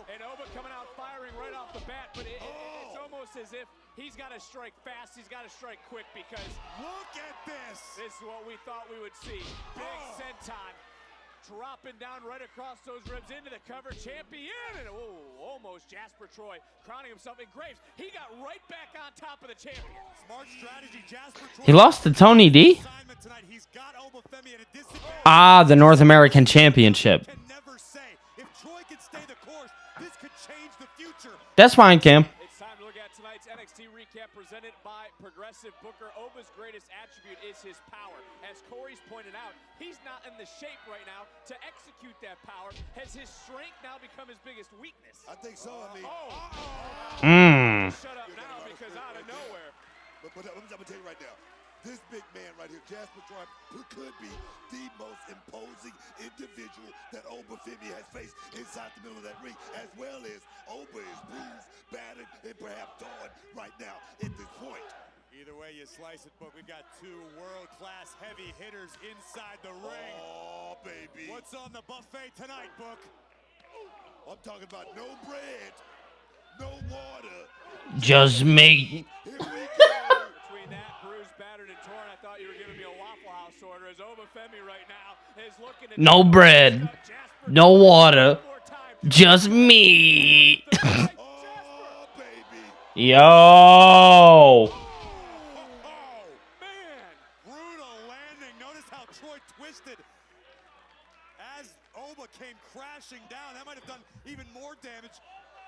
And Oba coming out firing right off the bat, but it's almost as if he's got to strike fast, he's got to strike quick, because look at this. This is what we thought we would see. Big senton dropping down right across those ribs into the cover. Champion, and almost Jasper Troy crowning himself in Graves. He got right back on top of the champion. Smart strategy, Jasper Troy. He lost to Tony D? Tonight. He's got Oba Femi at a disadvantage. Ah, the North American Championship. Can never say. If Troy could stay the course, this could change the future. That's fine, Cam. It's time to look at tonight's NXT recap presented by Progressive. Booker. Oba's greatest attribute is his power. As Corey's pointed out, he's not in the shape right now to execute that power. Has his strength now become his biggest weakness? I think so. I mean, Shut up now, because out of nowhere. But I'm gonna tell you right now, this big man right here, Jasper Troy, could be the most imposing individual that Oba Femi has faced inside the middle of that ring, as well as Oba is bruised, battered, and perhaps torn right now at this point. Either way you slice it, Book, we've got two world-class heavy hitters inside the ring. Oh, baby. What's on the buffet tonight, Book? I'm talking about no bread, no water. Just me. Between that bruised, battered, and torn, I thought you were giving me a Waffle House order. As Oba Femi right now is looking to No bread, no water, just me. Yo. Brutal landing. Notice how Troy twisted as Oba came crashing down. That might have done even more damage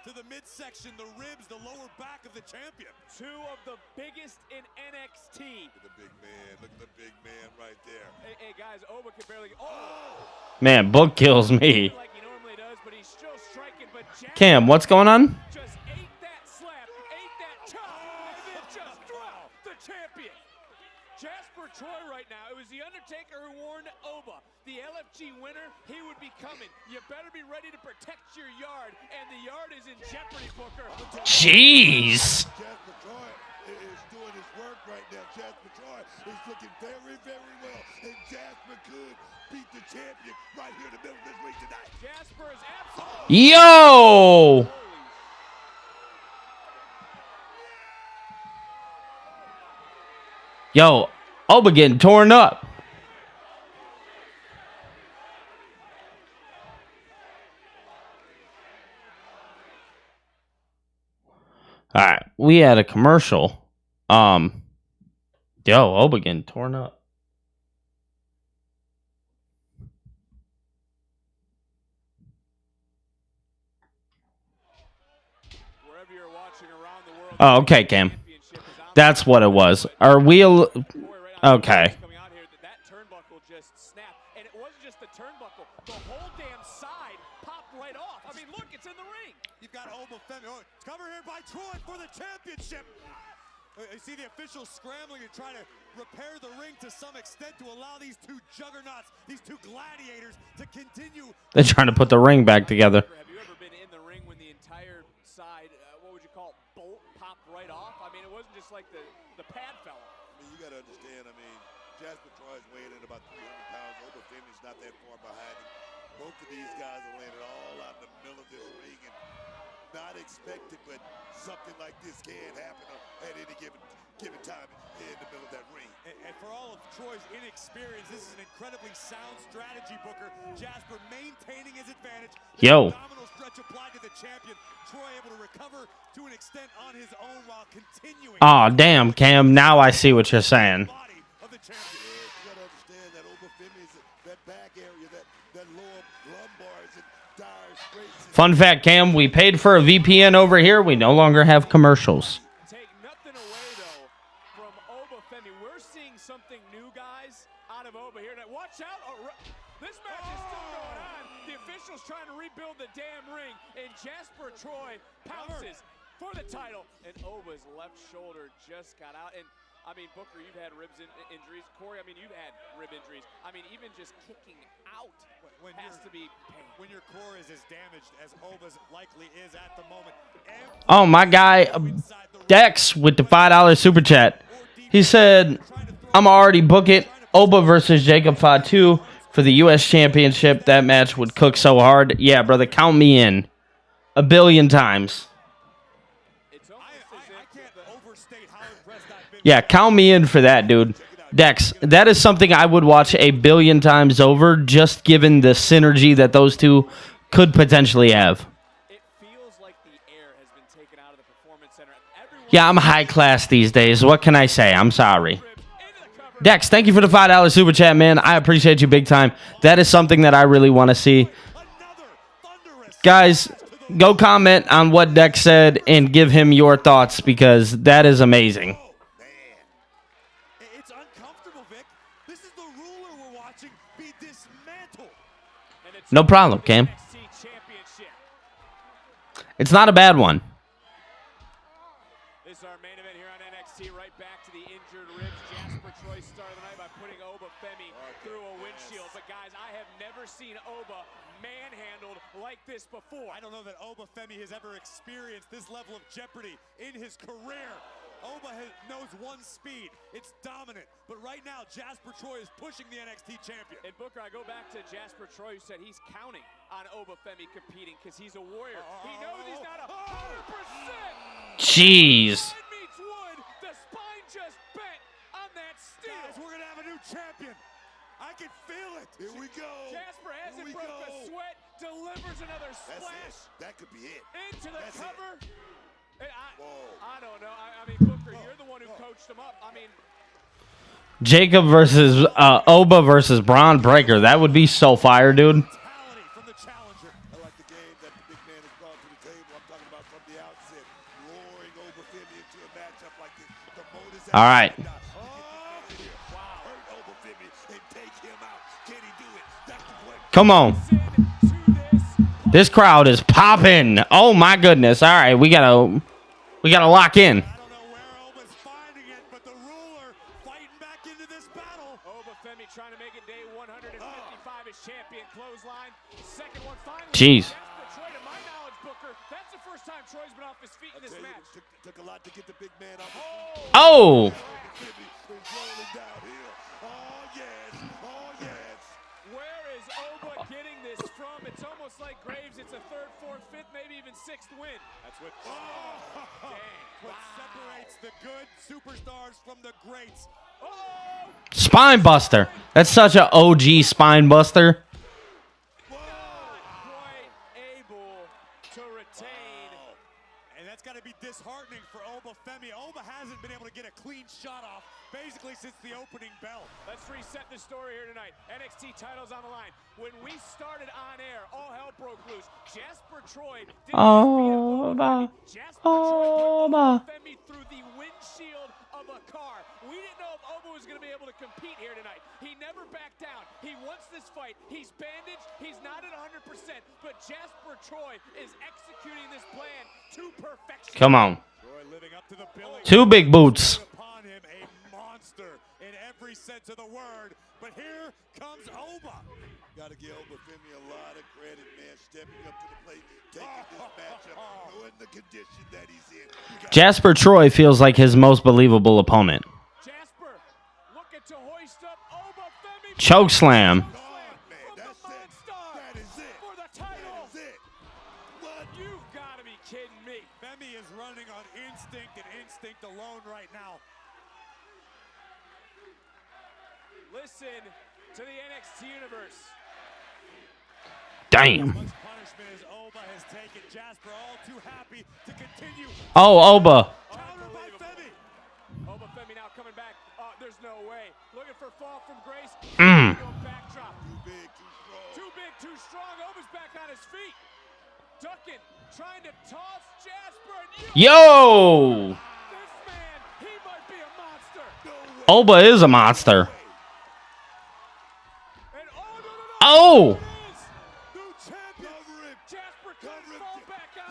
to the midsection, the ribs, the lower back of the champion. Two of the biggest in NXT. Look at the big man. Look at the big man right there. Hey guys, Oba can barely. Man, Book kills me. Like he normally does, but he's still striking. But Cam, what's going on? just ate that slap, ate that chop, and then just dropped the champion. Jasper Troy right now. It was The Undertaker who warned Oba, the LFG winner, he would be coming. You better be ready to protect your yard, and the yard is in jeopardy, Booker. Jeez. Jasper Troy is doing his work right now. Jasper Troy is looking very, very well, and Jasper could beat the champion right here in the middle of this ring tonight. Jasper is absolutely. Yo. Yo, Oba getting torn up. All right, we had a commercial. Yo, Oba getting torn up. Wherever you're watching around the world. Oh, okay, Cam. That's what it was. Are we okay? Coming out here, that turnbuckle just snapped, and it wasn't just the turnbuckle. The whole damn side popped right off. I mean, look, it's in the ring. You've got Oba Femi. Oh, it's covered here by Troy for the championship. You see the officials scrambling to try to repair the ring to some extent to allow these two juggernauts, these two gladiators, to continue. They're trying to put the ring back together. Have you ever been in the ring when the entire side, what would you call it, bolt popped right off? I mean, it wasn't just like the pad fell off. I mean, you got to understand, Jasper Troy's weighing in about 300 pounds. Oba Femi's not that far behind him. Both of these guys are landing all out in the middle of this ring, and not expected, but something like this can happen at any given time in the middle of that ring. And for all of Troy's inexperience, this is an incredibly sound strategy, Booker. Jasper maintaining his advantage. Yo. Abdominal stretch applied to the champion. Troy able to recover to an extent on his own while continuing. Oh, damn, Cam. Now I see what you're saying. Of the champion. You got to understand that Oba Femi's that back area, that lower lumbars and dire straits. Fun fact, Cam, we paid for a VPN over here. We no longer have commercials. Take nothing away, though, from Oba Femi. We're seeing something new, guys, out of Oba here. Now, watch out. This match is still going on. The officials trying to rebuild the damn ring, and Jasper Troy pounces for the title, and Oba's left shoulder just got out. And I mean, Booker, you've had ribs injuries. Corey, I mean, you've had rib injuries. I mean, even just kicking out has to be pain. When your core is as damaged as Oba's likely is at the moment. Oh, my guy, Dex, with the $5 super chat. He said, I'm already book it. Oba versus Jacob Fatu for the U.S. Championship. That match would cook so hard. Yeah, brother, count me in. 1 billion times. Yeah, count me in for that, dude. Dex, that is something I would watch 1 billion times over, just given the synergy that those two could potentially have. Yeah, I'm high class these days. What can I say? I'm sorry. Dex, thank you for the $5 super chat, man. I appreciate you big time. That is something that I really want to see. Guys, go comment on what Dex said and give him your thoughts, because that is amazing. It's uncomfortable, Vic. This is the ruler we're watching be dismantled. No problem, Cam. It's not a bad one. This is our main event here on NXT. Right back to the injured ribs. Jasper Troy started the night by putting Oba Femi through a windshield. But guys, I have never seen Oba manhandled like this before. I don't know that Oba Femi has ever experienced this level of jeopardy in his career. Oba knows one speed. It's dominant. But right now, Jasper Troy is pushing the NXT champion. And Booker, I go back to Jasper Troy, who said he's counting on Oba Femi competing because he's a warrior. He knows he's not 100%. Jeez. Wood meets wood. The spine just bent on that steel. Guys, we're going to have a new champion. I can feel it. Here we go. Jasper hasn't broke a sweat, delivers another splash. That could be it. Into the cover. I don't know. I mean, Booker, you're the one who coached him up. I mean, Jacob versus Oba versus Braun Breaker. That would be so fire, dude. All right. Come on. This crowd is popping. Oh my goodness. All right, we gotta lock in. Obafemi trying to make it day 155 as champion. Clothesline. Second one finally. Jeez. Troy, to my knowledge, Booker, that's the first time Troy's been off his feet in this match. Took a lot to get the big man up. Oh. Where is Oba getting this from? It's almost like Graves. It's a third, fourth, fifth, maybe even sixth win. That's what what separates the good superstars from the greats. Spine buster. That's such an OG spine buster. And that's got to be disheartening for Obafemi. Oba hasn't been able to get a clean shot off basically since the opening bell. Let's reset the story here tonight. NXT titles on the line. When we started on air, all hell broke loose. Jasper Troy didn't Oba. Obafemi through the windshield of a car. We didn't know if Oba was going to be able to compete here tonight. He never backed down. He wants this fight. He's bandaged. He's not at 100%. But Jasper Troy is executing this plan to perfection. Come on. Troy living up to the billing. 2 big boots. Upon him, a monster in every sense of the word. But here comes Oba. Got to give Obafemi a lot of credit, man. Stepping up to the plate, taking this matchup, knowing the condition that he's in. Jasper Troy feels like his most believable opponent. Jasper looking to hoist up Obafemi. Choke slam. You've got to be kidding me. Femi is running on instinct and instinct alone right now. Listen to the NXT universe. Damn. Much punishment as Oba has taken. Jasper all too happy to continue. Oh, Oba. Counter by Femi. Obafemi now coming back. There's no way. Looking for fall from Grace. Backdrop. Too big, too strong. Oba's back on his feet. Ducking, trying to toss Jasper. And Yo. This man, he might be a monster. Oba is a monster. Oh. Jasper couldn't fall back on.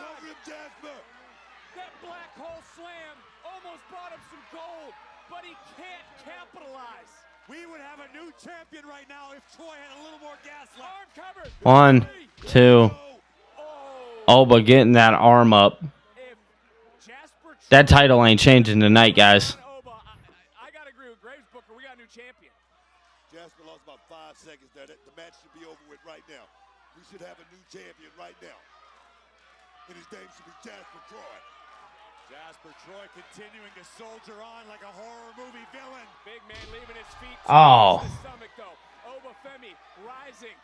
That black hole slam almost brought him some gold, but he can't capitalize. We would have a new champion right now if Troy had a little more gas left. Arm covered. 1, 2. Oba getting that arm up. That title ain't changing tonight, guys. I got to agree with Graves, Booker. We got a new champion. Jasper lost about 5 seconds there. The match should be over with right now. We should have a new champion right now. And his name should be Jasper Troy. Jasper Troy continuing to soldier on like a horror movie villain. Big man leaving his feet. Oh. His stomach, though. Obafemi rising.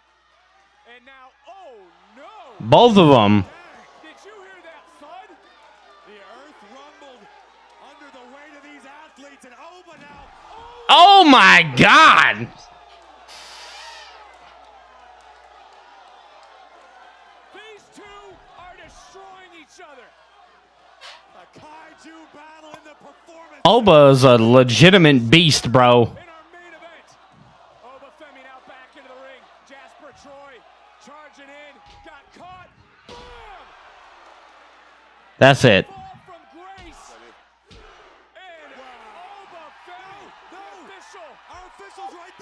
And now, oh no. Both of them. Did you hear that thud? The earth rumbled under the weight of these athletes, and Oba now. Oh my God. These two are destroying each other. A kaiju battle in the performance. Oba is a legitimate beast, bro. Obafemi now back into the ring. Jasper Troy charging in. Got caught. Boom! That's it.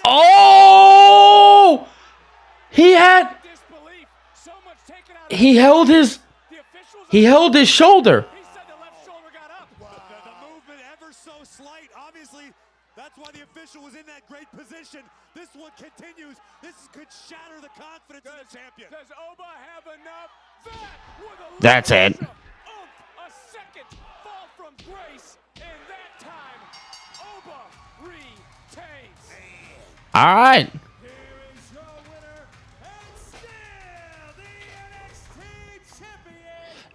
Oh! He held his shoulder. The movement ever so slight. Obviously, that's why the official was in that great position. This one continues. This could shatter the confidence of the champion. Does Oba have enough? That's it. A second fall from Grace, and that time Oba retains. All right.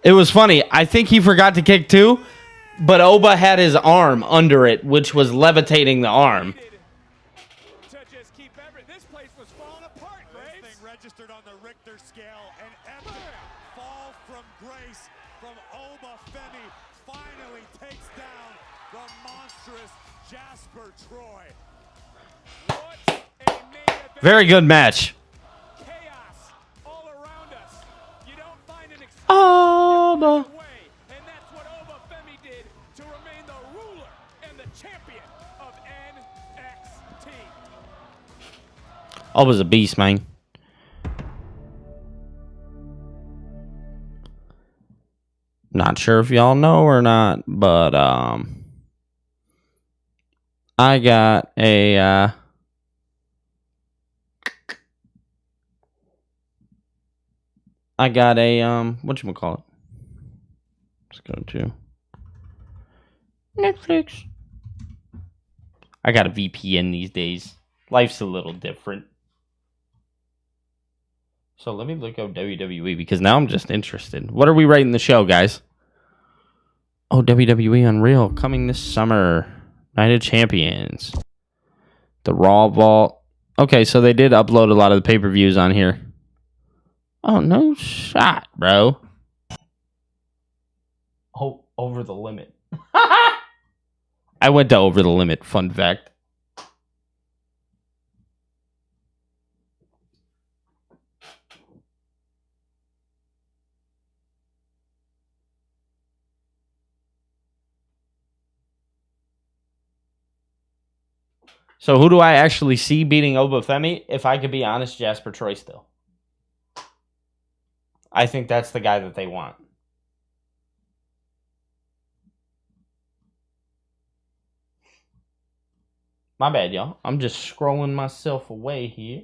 It was funny. I think he forgot to kick too, but Oba had his arm under it, which was levitating the arm. This thing registered on the Richter scale. An epic fall from Grace from Obafemi finally takes down the monstrous Jasper Troy. Very good match. Chaos all around us. You know Oba. And that's what Obafemi did to remain the ruler and the champion of NXT. Oba's a beast, man. Not sure if y'all know or not, but I got a whatchamacallit? Let's go to Netflix. I got a VPN these days. Life's a little different. So let me look up WWE because now I'm just interested. What are we rating the show, guys? Oh, WWE Unreal coming this summer. Night of Champions. The Raw Vault. Okay, so they did upload a lot of the pay-per-views on here. Oh, no shot, bro. Oh, Over the Limit. I went to Over the Limit, fun fact. So who do I actually see beating Obafemi? If I could be honest, Jasper Troy still. I think that's the guy that they want. My bad, y'all. I'm just scrolling myself away here.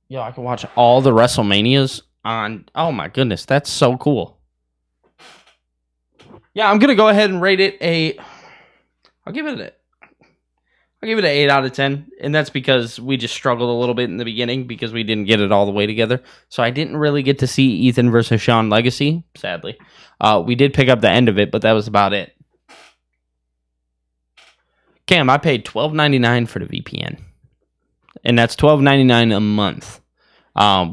Yo, I can watch all the WrestleManias on... Oh my goodness, that's so cool. Yeah, I'm going to go ahead and rate it a... I'll give it an 8 out of 10. And that's because we just struggled a little bit in the beginning because we didn't get it all the way together. So I didn't really get to see Ethan versus Shawn Legacy, sadly. We did pick up the end of it, but that was about it. Cam, I paid $12.99 for the VPN. And that's $12.99 a month.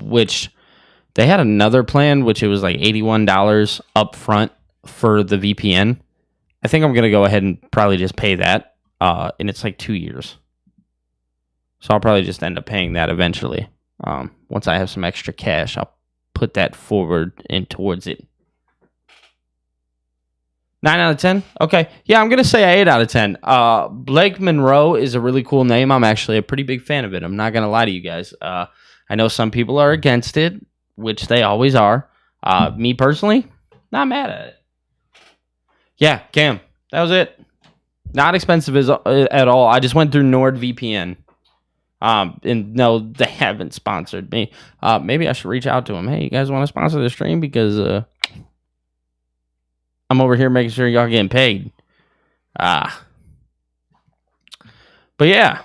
Which they had another plan, which it was like $81 up front for the VPN. I think I'm going to go ahead and probably just pay that. And it's like 2 years. So I'll probably just end up paying that eventually. Once I have some extra cash, I'll put that forward and towards it. 9 out of 10? Okay. Yeah, I'm going to say 8 out of 10. Blake Monroe is a really cool name. I'm actually a pretty big fan of it. I'm not going to lie to you guys. I know some people are against it, which they always are. Me personally, not mad at it. Yeah, Cam, that was it. Not expensive at all. I just went through NordVPN. And no, they haven't sponsored me. Maybe I should reach out to them. Hey, you guys want to sponsor the stream? Because I'm over here making sure y'all getting paid. But yeah.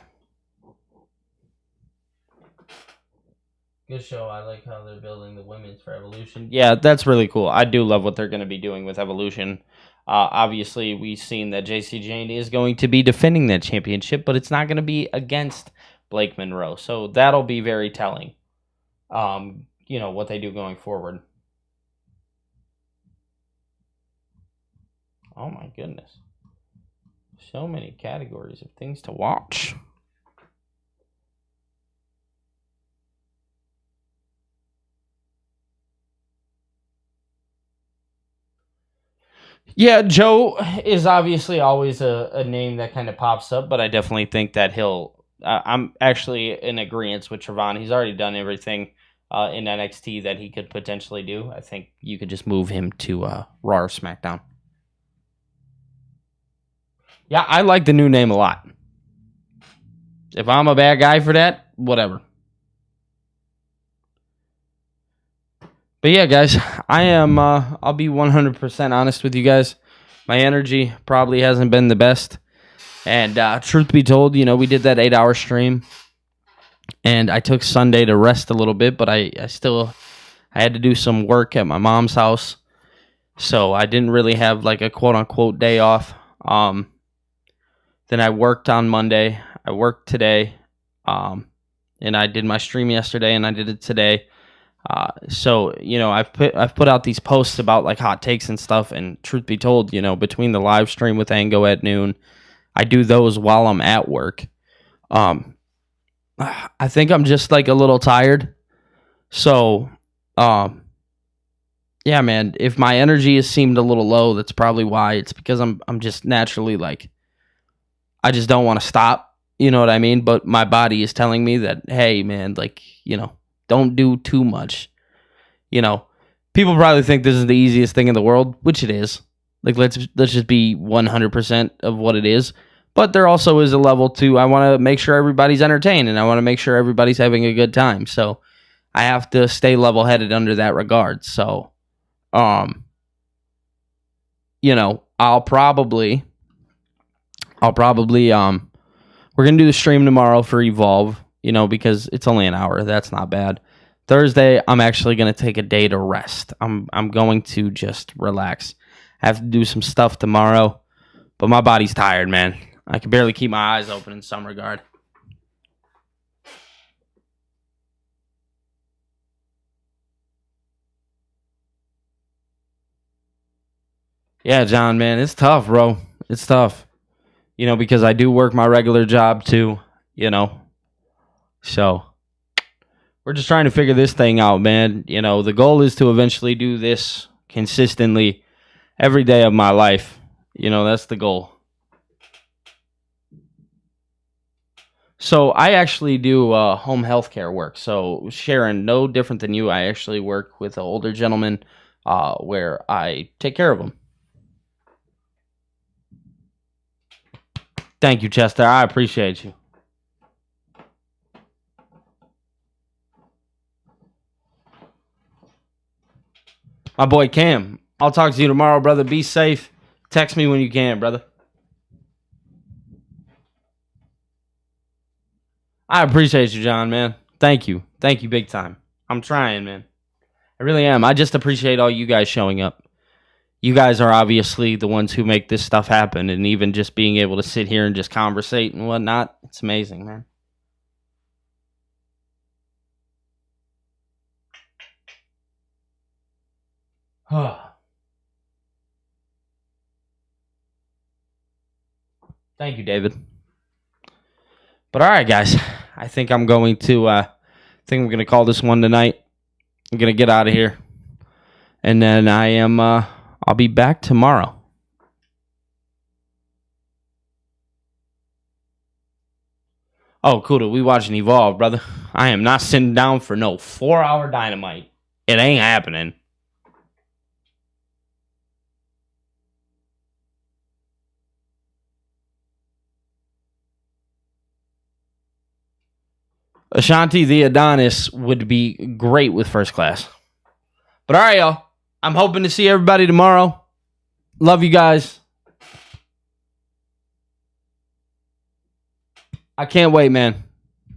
Good show. I like how they're building the women's for Evolution. Yeah, that's really cool. I do love what they're going to be doing with Evolution. Obviously, we've seen that JC Jane is going to be defending that championship, but it's not going to be against Blake Monroe. So that'll be very telling. What they do going forward. Oh my goodness. So many categories of things to watch. Yeah, Joe is obviously always a name that kind of pops up, but I definitely think that I'm actually in agreement with Trevon. He's already done everything in NXT that he could potentially do. I think you could just move him to Raw or SmackDown. Yeah, I like the new name a lot. If I'm a bad guy for that, whatever. But yeah, guys, I'll be 100% honest with you guys. My energy probably hasn't been the best. And truth be told, we did that 8-hour stream. And I took Sunday to rest a little bit, but I had to do some work at my mom's house. So I didn't really have like a quote-unquote day off. Then I worked on Monday. I worked today. And I did my stream yesterday, and I did it today. So I've put out these posts about like hot takes and stuff, and truth be told, between the live stream with Ango at noon, I do those while I'm at work. I think I'm just like a little tired. So yeah, man, if my energy has seemed a little low, that's probably why. It's because I'm just naturally like, I just don't want to stop. You know what I mean? But my body is telling me that, hey, man, like, don't do too much. People probably think this is the easiest thing in the world, which it is. Like, let's just be 100% of what it is. But there also is a level to, I want to make sure everybody's entertained and I want to make sure everybody's having a good time. So I have to stay level-headed under that regard. So, I'll probably, we're going to do the stream tomorrow for Evolve, because it's only an hour. That's not bad. Thursday, I'm actually going to take a day to rest. I'm going to just relax. I have to do some stuff tomorrow, but my body's tired, man. I can barely keep my eyes open in some regard. Yeah, John, man, it's tough, bro. It's tough. Because I do work my regular job too, So, we're just trying to figure this thing out, man. The goal is to eventually do this consistently every day of my life. That's the goal. So, I actually do home health care work. So, Sharon, no different than you. I actually work with an older gentleman where I take care of him. Thank you, Chester. I appreciate you. My boy Cam, I'll talk to you tomorrow, brother. Be safe. Text me when you can, brother. I appreciate you, John, man. Thank you. Thank you big time. I'm trying, man. I really am. I just appreciate all you guys showing up. You guys are obviously the ones who make this stuff happen, and even just being able to sit here and just conversate and whatnot, it's amazing, man. Thank you, David. But all right, guys, I think I'm going to call this one tonight. I'm going to get out of here. And then I'll be back tomorrow. Oh, cool. We watching Evolve, brother. I am not sitting down for no 4-hour Dynamite. It ain't happening. Ashanti the Adonis would be great with First Class. But all right, y'all. I'm hoping to see everybody tomorrow. Love you guys. I can't wait, man.